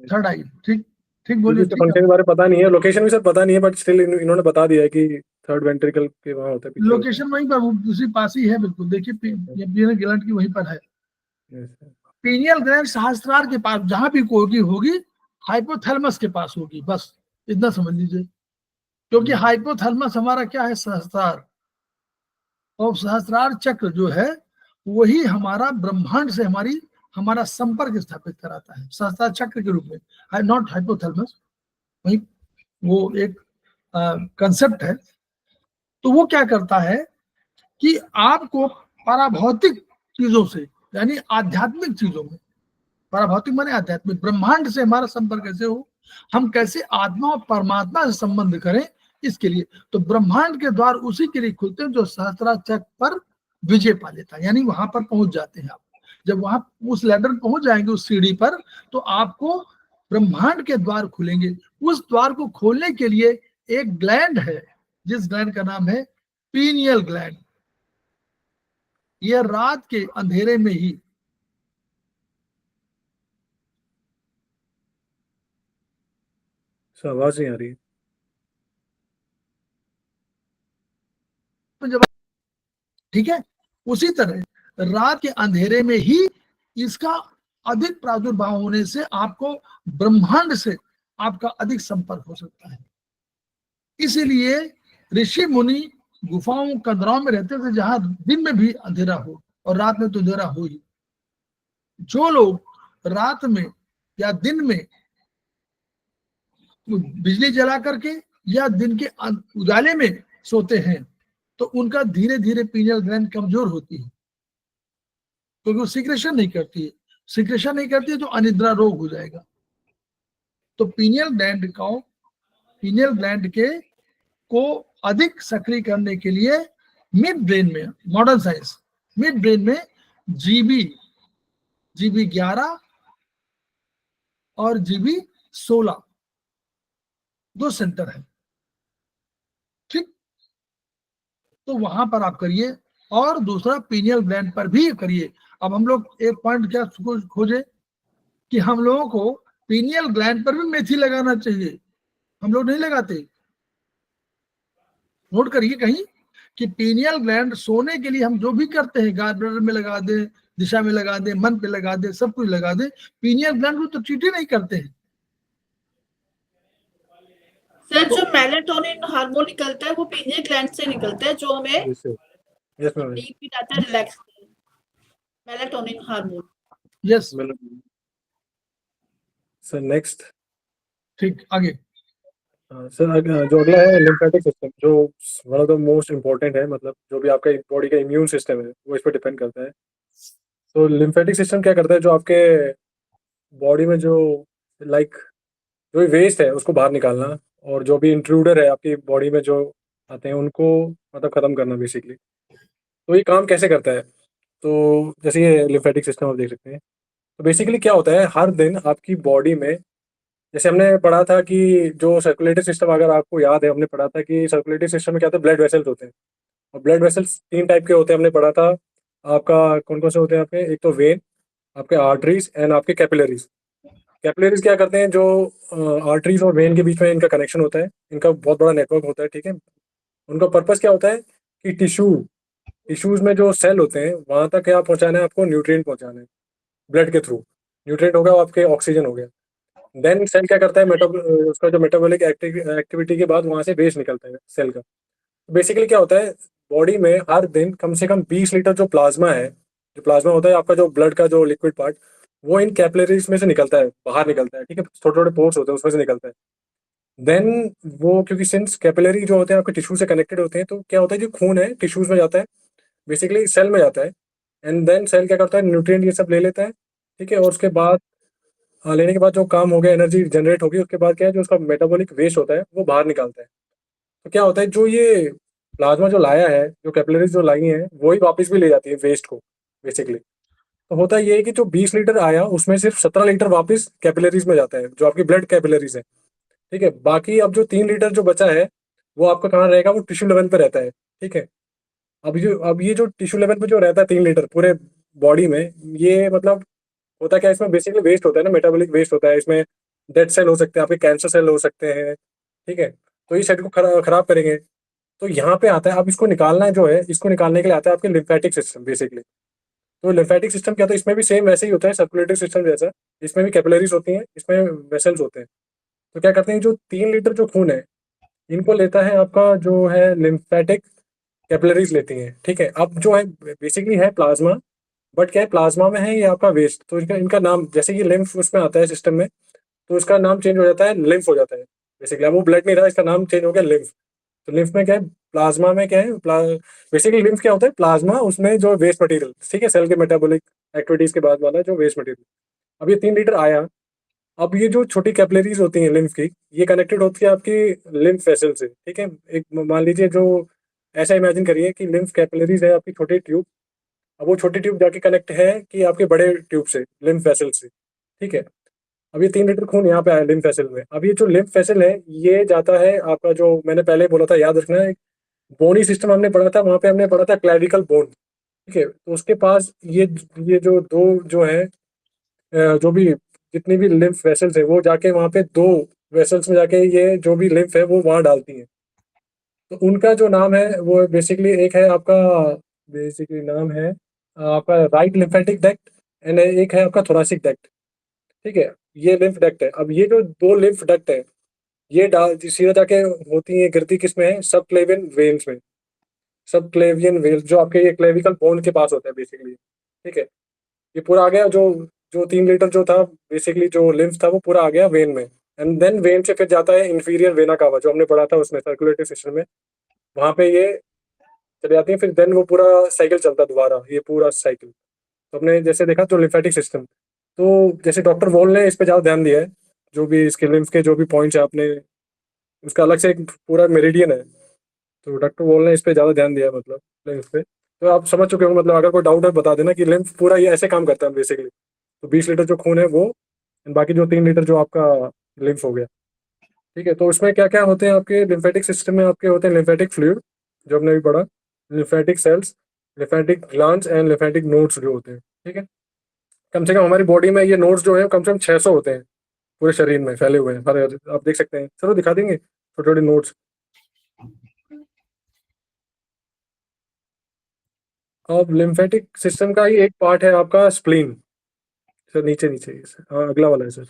[SPEAKER 2] थर्ड आई, ठीक ठीक
[SPEAKER 3] क्योंकि
[SPEAKER 2] बोलिए,
[SPEAKER 3] इसके
[SPEAKER 2] ठीक है।
[SPEAKER 3] फंक्शन के बारे में पता नहीं है, लोकेशन भी सर पता नहीं है, बट स्टिल इन्होंने बता दिया है कि थर्ड वेंट्रिकल के वहाँ होता है, पीछे होता
[SPEAKER 2] लोकेशन वहीं पर, वो उसी पास ही है बिल्कुल, देखिए ये पिनियल ग्लैंड की वहीं पर है।
[SPEAKER 3] है। Yes, sir.
[SPEAKER 2] पिनियल ग्लैंड सहस्त्रार के पास जहां भी होगी होगी, हाइपोथैलेमस के पास होगी, बस इतना समझ लीजिए। क्योंकि हाइपोथैलेमस हमारा क्या है? सहस्त्रार। और सहस्त्रार चक्र जो है वही हमारा ब्रह्मांड से हमारा संपर्क स्थापित कराता है, सहस्त्रार चक्र के रूप में, नॉट हाइपोथैलेमस। वही वो एक कंसेप्ट है। तो वो क्या करता है कि आपको पराभौतिक चीजों से, यानी आध्यात्मिक चीजों में, पराभौतिक माने आध्यात्मिक, ब्रह्मांड से हमारा संपर्क कैसे हो, हम कैसे आत्मा और परमात्मा से संबंध करें, इसके लिए। तो ब्रह्मांड के द्वार उसी के लिए खुलते हैं जो सहस्त्रार चक्र पर विजय पा लेता है, यानी वहां पर पहुंच जाते हैं आप। जब वहां उस लैडर पहुंच जाएंगे, उस सीढ़ी पर, तो आपको ब्रह्मांड के द्वार खुलेंगे। उस द्वार को खोलने के लिए एक ग्लैंड है, जिस ग्लैंड का नाम है पीनियल ग्लैंड। यह रात के अंधेरे में ही,
[SPEAKER 3] सर आवाज नहीं आ रही है।
[SPEAKER 2] जब, ठीक है, उसी तरह रात के अंधेरे में ही इसका अधिक प्रादुर्भाव होने से आपको ब्रह्मांड से आपका अधिक संपर्क हो सकता है। इसीलिए ऋषि मुनि गुफाओं कंदराओं में रहते थे जहां दिन में भी अंधेरा हो और रात में तो अंधेरा हो ही। जो लोग रात में या दिन में बिजली जला करके या दिन के उजाले में सोते हैं तो उनका धीरे धीरे पीनियल ग्लैंड कमजोर होती है, क्योंकि वो सिक्रेशन नहीं करती है। सिक्रेशन नहीं करती है तो अनिद्रा रोग हो जाएगा। तो पीनियल ग्लैंड के को अधिक सक्रिय करने के लिए मिड ब्रेन में, मॉडर्न साइंस मिड ब्रेन में जीबी 11 और जीबी 16 दो सेंटर है, ठीक। तो वहां पर आप करिए और दूसरा पीनियल ग्लैंड पर भी करिए। अब हम लोग एक पॉइंट क्या खोजे कि हम लोगों को पीनियल ग्लैंड पर भी मेथी लगाना चाहिए। हम लोग नहीं लगाते, नोट करिए कहीं कि पीनियल ग्लैंड सोने के लिए हम जो भी करते हैं, गार्डनर में लगा दे, दिशा में लगा दे, मन पे लगा दे, सब कुछ लगा दे, पीनियल ग्लैंड को तो ट्रीट ही नहीं करते हैं।
[SPEAKER 4] सर जो मेलाटोनिन हार्मोन निकलता है वो पीनियल ग्लैंड से निकलता है, जो हमें
[SPEAKER 3] यस मैम,
[SPEAKER 4] नींद भी आता है, relax. Melatonin hormone.
[SPEAKER 2] Yes
[SPEAKER 3] sir. Next,
[SPEAKER 2] ठीक, आगे।
[SPEAKER 3] सर जो अगला है लिम्फेटिक सिस्टम, जो one of the most important है, मतलब जो भी आपका बॉडी का इम्यून सिस्टम है वो इस पर डिपेंड करता है। तो लिम्फेटिक सिस्टम क्या करता है, जो आपके बॉडी में जो जो भी वेस्ट है उसको बाहर निकालना, और जो भी इंट्रूडर है आपकी बॉडी में जो आते हैं उनको मतलब ख़त्म करना बेसिकली। तो ये काम कैसे करता है, तो जैसे ये लिम्फेटिक सिस्टम आप देख सकते हैं। तो बेसिकली क्या होता है, हर दिन आपकी बॉडी में, जैसे हमने पढ़ा था कि जो सर्कुलेटरी सिस्टम, अगर आपको याद है हमने पढ़ा था कि सर्कुलेटरी सिस्टम में क्या होता है, ब्लड वेसल्स होते हैं। और ब्लड वेसल्स 3 टाइप के होते हैं, हमने पढ़ा था। आपका कौन कौन से होते हैं आपके, एक तो वेन, आपके आर्टरीज एंड आपके कैपिलरीज। कैपिलरीज क्या करते हैं, जो आर्टरीज और वेन के बीच में इनका कनेक्शन होता है, इनका बहुत बड़ा नेटवर्क होता है, ठीक है। उनका पर्पस क्या होता है कि टिश्यूज में जो सेल होते हैं वहां तक क्या पहुंचाना है, आपको न्यूट्रिएंट पहुंचाना है ब्लड के थ्रू। न्यूट्रिएंट हो गया, आपके ऑक्सीजन हो गया। देन सेल क्या करता है, उसका जो मेटाबॉलिक एक्टिविटी के बाद वहां से वेस्ट निकलता है सेल का। बेसिकली क्या होता है, बॉडी में हर दिन कम से कम 20 लीटर जो प्लाज्मा है, जो प्लाज्मा होता है आपका, जो ब्लड का जो लिक्विड पार्ट, वो इन कैपिलरीज में से निकलता है, बाहर निकलता है, ठीक है। छोटे छोटे पोर्स होते हैं उसमें से निकलता है। देन वो, क्योंकि सिंस कैपिलरी जो होते हैं आपके टिश्यू से कनेक्टेड होते हैं, तो क्या होता है, जो खून है टिश्यूज में जाता है, बेसिकली सेल में जाता है। एंड देन सेल क्या करता है, न्यूट्रिएंट ये सब ले लेता है, ठीक है। और उसके बाद लेने के बाद जो काम हो गया, एनर्जी जनरेट होगी, उसके बाद क्या है, जो उसका मेटाबॉलिक वेस्ट होता है वो बाहर निकालता है। तो क्या होता है, जो ये प्लाज्मा जो लाया है, जो कैपिलरीज जो लाई हैं, वही वापस भी ले जाती है वेस्ट को बेसिकली। तो होता ये है कि जो 20 लीटर आया उसमें सिर्फ 17 लीटर वापस कैपिलरीज में जाता है, जो आपकी ब्लड कैपिलरीज है, ठीक है। बाकी अब जो 3 लीटर जो बचा है वो आपका कहाँ रहेगा, वो टिश्यू लेवल पे रहता है, ठीक है। अब ये जो टिश्यू लेवल पे जो रहता है 3 लीटर पूरे बॉडी में, ये मतलब होता क्या है, इसमें बेसिकली वेस्ट होता है ना, मेटाबॉलिक वेस्ट होता है। इसमें डेड सेल हो सकते हैं, आपके कैंसर सेल हो सकते हैं, ठीक है। तो ये सेल को खराब करेंगे। तो यहाँ पे आता है, अब इसको निकालना जो है, इसको निकालने के लिए आता है आपके लिम्फेटिक सिस्टम बेसिकली। तो लिम्फेटिक सिस्टम क्या होता है, इसमें भी सेम वैसे ही होता है सर्कुलेटरी सिस्टम जैसा। इसमें भी कैपिलरीज होती हैं, इसमें वेसल्स होते हैं। तो क्या करते हैं, जो 3 लीटर जो खून है इनको लेता है आपका जो है लिम्फेटिक कैपिलरीज लेती हैं, ठीक है। अब जो है बेसिकली है प्लाज्मा, बट क्या है, प्लाज्मा में है ये आपका वेस्ट। तो इनका नाम, जैसे कि लिम्फ उसमें आता है सिस्टम में, तो इसका नाम चेंज हो जाता है, लिम्फ हो जाता है बेसिकली। अब वो ब्लड नहीं रहा, इसका नाम चेंज हो गया लिम्फ। तो लिम्फ में क्या है, प्लाज्मा में क्या है, बेसिकली लिम्फ क्या होता है, प्लाज्मा, उसमें जो वेस्ट मटेरियल, ठीक है, सेल के मेटाबॉलिक एक्टिविटीज के बाद वाला जो वेस्ट मटेरियल। अब ये 3 लीटर आया। अब ये जो छोटी कैपिलरीज होती हैं लिम्फ की, ये कनेक्टेड होती है आपकी लिम्फ वेसल से, ठीक है। एक मान लीजिए, जो ऐसा इमेजिन करिए कि लिम्फ कैपिलरीज है आपकी छोटी ट्यूब। अब वो छोटी ट्यूब जाके कनेक्ट है कि आपके बड़े ट्यूब से, लिम्फ वेसल से, ठीक है। अब ये 3 लीटर खून यहाँ पे आया लिम्फ वेसल में। अब ये जो लिम्फ वेसल है ये जाता है आपका, जो मैंने पहले बोला था, याद रखना है, बोनी सिस्टम हमने पढ़ा था, वहां पे हमने पढ़ा था क्लैविकल बोन, ठीक है। तो उसके पास ये जो दो जो है, जो भी जितनी भी लिम्फ वेसल्स है, वो जाके वहां पे 2 वेसल्स में जाके ये जो भी लिम्फ है वो वहां डालती है। तो उनका जो नाम है वो बेसिकली, एक है आपका, बेसिकली नाम है आपका राइट लिम्फेटिक डक्ट एंड एक है आपका थोरासिक डक्ट। ठीक है, ये लिम्फ डक्ट है। अब ये जो दो लिम्फ डक्ट है ये सीधा जाके होती है, गिरती किस में है, सब क्लेवियन वेन्स में। सब क्लेवियन वेन्स जो आपके ये क्लेविकल बोन के पास होता है बेसिकली। ठीक है, ये पूरा आ गया, जो जो 3 लीटर जो था बेसिकली जो लिम्फ था वो पूरा आ गया वेन में। एंड देन वेन से फिर जाता है इंफीरियर वेना कावा, जो हमने पढ़ा था उसमें सर्कुलेटरी सिस्टम में, वहां पे ये चले जाती है। फिर देन वो पूरा साइकिल चलता है दोबारा, ये पूरा साइकिल। तो हमने जैसे देखा तो लिम्फेटिक सिस्टम, तो जैसे डॉक्टर वॉल ने इस पे ज़्यादा ध्यान दिया है, जो भी इसके लिम्फ के जो भी पॉइंट्स है आपने उसका अलग से एक पूरा मेरिडियन है, तो डॉक्टर वॉल ने इस पे ज़्यादा ध्यान दिया है मतलब लिम्फ पे। तो आप समझ चुके हो, मतलब अगर कोई डाउट है बता देना कि लिम्फ पूरा ये ऐसे काम करता है बेसिकली। तो 20 लीटर जो खून है वो, and बाकी जो 3 लीटर जो आपका लिम्फ हो गया। ठीक है, तो उसमें क्या क्या होते हैं आपके लिम्फेटिक सिस्टम में, आपके होते हैं लिम्फेटिक फ्लूइड जो हमने भी पढ़ा, lymphatic cells, lymphatic glands and lymphatic nodes जो होते हैं। ठीक है, कम से कम हमारी बॉडी में ये नोड्स जो है कम से कम 600 होते हैं पूरे शरीर में फैले हुए हैं हर, आप देख सकते हैं। चलो दिखा देंगे छोटे छोटे नोड्स। अब लिम्फेटिक सिस्टम का ही एक पार्ट है आपका स्प्लीन। सर नीचे नीचे हाँ, अगला वाला है सर,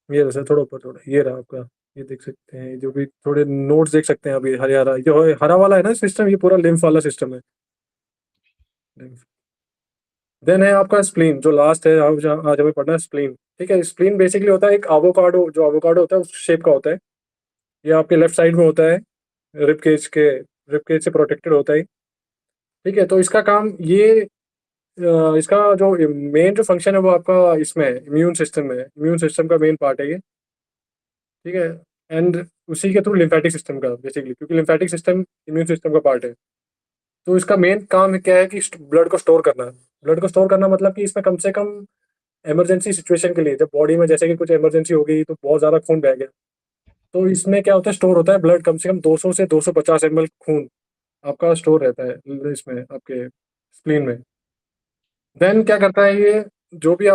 [SPEAKER 3] ये रहा सर, थोड़ा ऊपर, थोड़ा ये रहा आपका, ये देख सकते हैं जो भी थोड़े नोड्स देख सकते हैं। अभी हरा हरा जो हरा वाला है ना सिस्टम, ये पूरा लिम्फ वाला सिस्टम है। देन है आपका स्प्लीन जो लास्ट है, आज आज हमें पढ़ना है स्प्लीन। ठीक है, स्प्लीन बेसिकली होता है एक एवोकाडो, जो एवोकाडो होता है उस शेप का होता है। ये आपके लेफ्ट साइड में होता है, रिब केज से प्रोटेक्टेड होता है। ठीक है, तो इसका काम ये इसका जो मेन जो फंक्शन है वो आपका इसमें है, इम्यून सिस्टम में है। इम्यून सिस्टम का मेन पार्ट है ये। ठीक है, एंड उसी के थ्रू लिम्फेटिक सिस्टम का बेसिकली, क्योंकि लिम्फेटिक सिस्टम इम्यून सिस्टम का पार्ट है। तो इसका मेन काम क्या है कि ब्लड को स्टोर करना। ब्लड को स्टोर करना मतलब कि इसमें कम से कम इमरजेंसी सिचुएशन के लिए, जब बॉडी में जैसे कि कुछ इमरजेंसी हो गई तो बहुत ज़्यादा खून बह गया, तो इसमें क्या होता है, स्टोर होता है ब्लड, कम से कम 200 से 250 ml खून आपका स्टोर रहता है इसमें आपके स्प्लीन में। देन क्या करता है ये, जो भी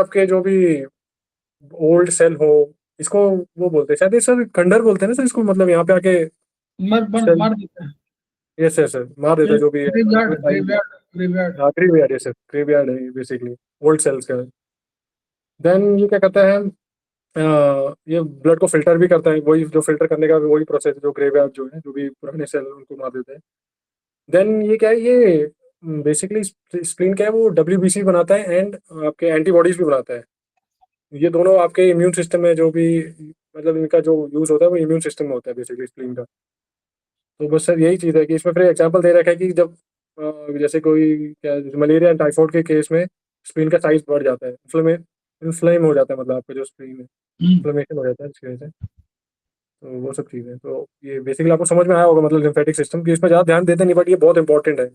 [SPEAKER 3] ओल्ड सेल हो, इसको वो बोलते हैं शायद, ये सर खंडर बोलते हैं ना सर इसको, मतलब यहाँ पे आके सेल,
[SPEAKER 2] मार देते हैं।
[SPEAKER 3] यस सर, सर मार देता है जो भी
[SPEAKER 2] ग्रेवयार्ड ग्रेवयार्ड ग्रेवयार्ड।
[SPEAKER 3] हाँ ग्रेवयार्ड है सर, ग्रेवयार्ड है बेसिकली ओल्ड सेल्स का। देन ये क्या करता है, ये ब्लड को फिल्टर भी करता है, वही जो फिल्टर करने का वही प्रोसेस जो ग्रेवयार्ड जो है, जो भी पुराने सेल उनको मार देता है। देन ये क्या है, ये बेसिकली स्प्लीन क्या है, वो WBC बनाता है एंड आपके एंटीबॉडीज भी बनाता है। ये दोनों आपके इम्यून सिस्टम में जो भी, मतलब इनका जो यूज होता है वो इम्यून सिस्टम में होता है बेसिकली स्प्लीन का। तो बस सर यही चीज़ है कि इसमें फिर एग्जांपल दे रखा है कि जब जैसे कोई क्या मलेरिया एंड टाइफाइड के केस में स्प्लीन का साइज बढ़ जाता है, इन्फ्लेम हो जाता है, मतलब आपका जो स्प्लीन है इन्फ्लेमेशन हो जाता है इसकी वजह से। तो वो सब चीज़ें, तो ये बेसिकली आपको समझ में आया होगा, मतलब लिम्फेटिक सिस्टम की इसमें ज़्यादा ध्यान देते नहीं, बट ये बहुत इंपॉर्टेंट है।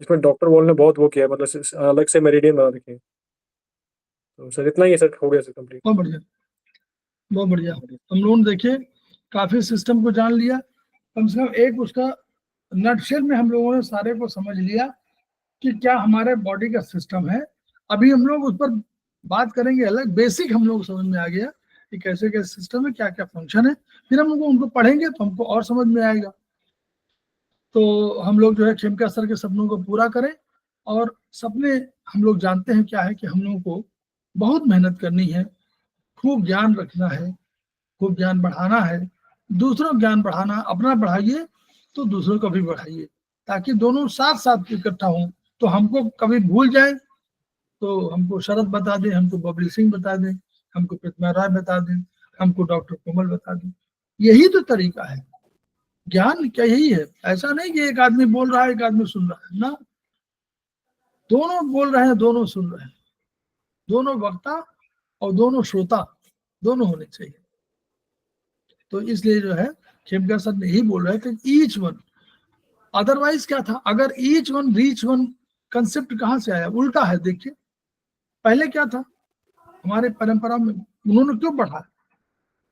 [SPEAKER 3] इसमें डॉक्टर वॉल ने बहुत वो किया है, मतलब अलग से मेरिडियन बना रखे हैं। तो सर इतना ही है सर, हो गया सर कंप्लीट।
[SPEAKER 2] बहुत बढ़िया, बहुत बढ़िया। हम लोगों ने देखिए काफी सिस्टम को जान लिया, कम से कम एक उसका नटशेल में हम लोगों ने सारे को समझ लिया कि क्या हमारे बॉडी का सिस्टम है। अभी हम लोग उस पर बात करेंगे अलग, बेसिक हम लोग समझ में आ गया कि कैसे कैसे सिस्टम है, क्या क्या फंक्शन है। फिर हम उनको पढ़ेंगे तो हमको और समझ में आएगा। तो हम लोग जो है खेमका सर के सपनों को पूरा करें, और सपने हम लोग जानते हैं क्या है कि हम लोगों को बहुत मेहनत करनी है, खूब ज्ञान रखना है, खूब ज्ञान बढ़ाना है, दूसरों को ज्ञान बढ़ाना, अपना बढ़ाइए तो दूसरों को भी बढ़ाइए, ताकि दोनों साथ साथ इकट्ठा हों। तो हमको कभी भूल जाए तो हमको शरद बता दें, हमको बबली सिंह बता दें, हमको प्रतिमा राय बता दें, हमको डॉक्टर कोमल बता दें। यही तो तरीका है, ज्ञान क्या यही है। ऐसा नहीं कि एक आदमी बोल रहा है एक आदमी सुन रहा है ना, दोनों बोल रहे हैं दोनों सुन रहे हैं, दोनों वक्ता और दोनों श्रोता दोनों होने चाहिए। तो इसलिए जो है खेमका सर ने ही बोल रहे थे ईच वन, अदरवाइज क्या था, अगर each one reach one concept कहाँ से आया, उल्टा है। देखिए पहले क्या था हमारे परंपरा में, उन्होंने क्यों पढ़ा,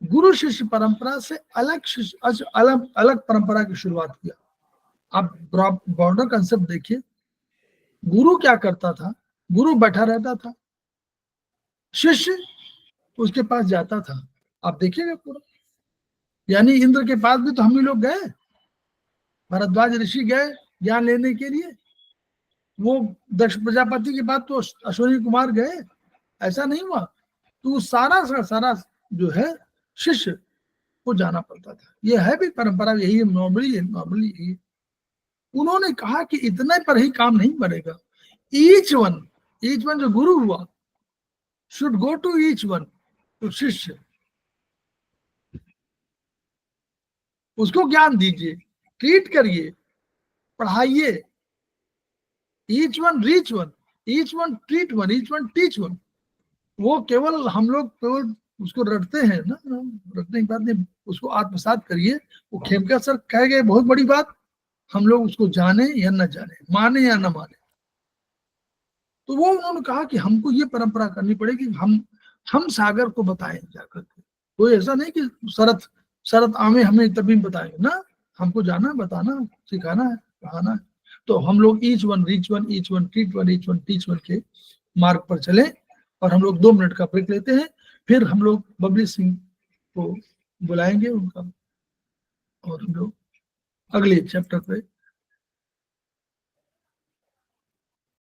[SPEAKER 2] गुरु शिष्य परंपरा से अलग अलग परंपरा की शुरुआत किया। आप ब्रॉडर कंसेप्ट देखिए, गुरु क्या करता था, गुरु बैठा रहता था, शिष्य उसके पास जाता था। आप देखिएगा पूरा, यानी इंद्र के पास भी तो हम ही लोग गए, भरद्वाज ऋषि गए, ज्ञान लेने के लिए। वो दक्ष प्रजापति के बाद तो अश्विनी कुमार गए, ऐसा नहीं हुआ। तो सारा जो है शिष्य को जाना पड़ता था। ये है भी परंपरा, यही नॉर्मली है। उन्होंने कहा कि इतने पर ही काम नहीं बढ़ेगा, ईच वन जो गुरु हुआ should go to each one, तो शिष्य उसको ज्ञान दीजिए, ट्रीट करिए, पढ़ाइए। Each one reach one, each one treat one, each one teach one. वो केवल हम लोग केवल उसको रटते हैं ना, रटने की बात नहीं, उसको आत्मसात करिए। वो खेमका सर कह गए बहुत बड़ी बात, हम लोग उसको जाने या न जाने, माने या न माने। तो वो उन्होंने कहा कि हमको ये परंपरा करनी पड़ेगी, हम सागर को बताएं जाकर के। कोई ऐसा नहीं कि शरत आमे हमें तभी बताएंगे ना, हमको जाना, बताना, सिखाना है, पढ़ाना है। तो हम लोग each one reach one, each one treat one, each one teach one के मार्ग पर चले। और हम लोग 2 मिनट का ब्रेक लेते हैं, फिर हम लोग बबली सिंह को बुलाएंगे उनका, और हम लोग अगले चैप्टर पे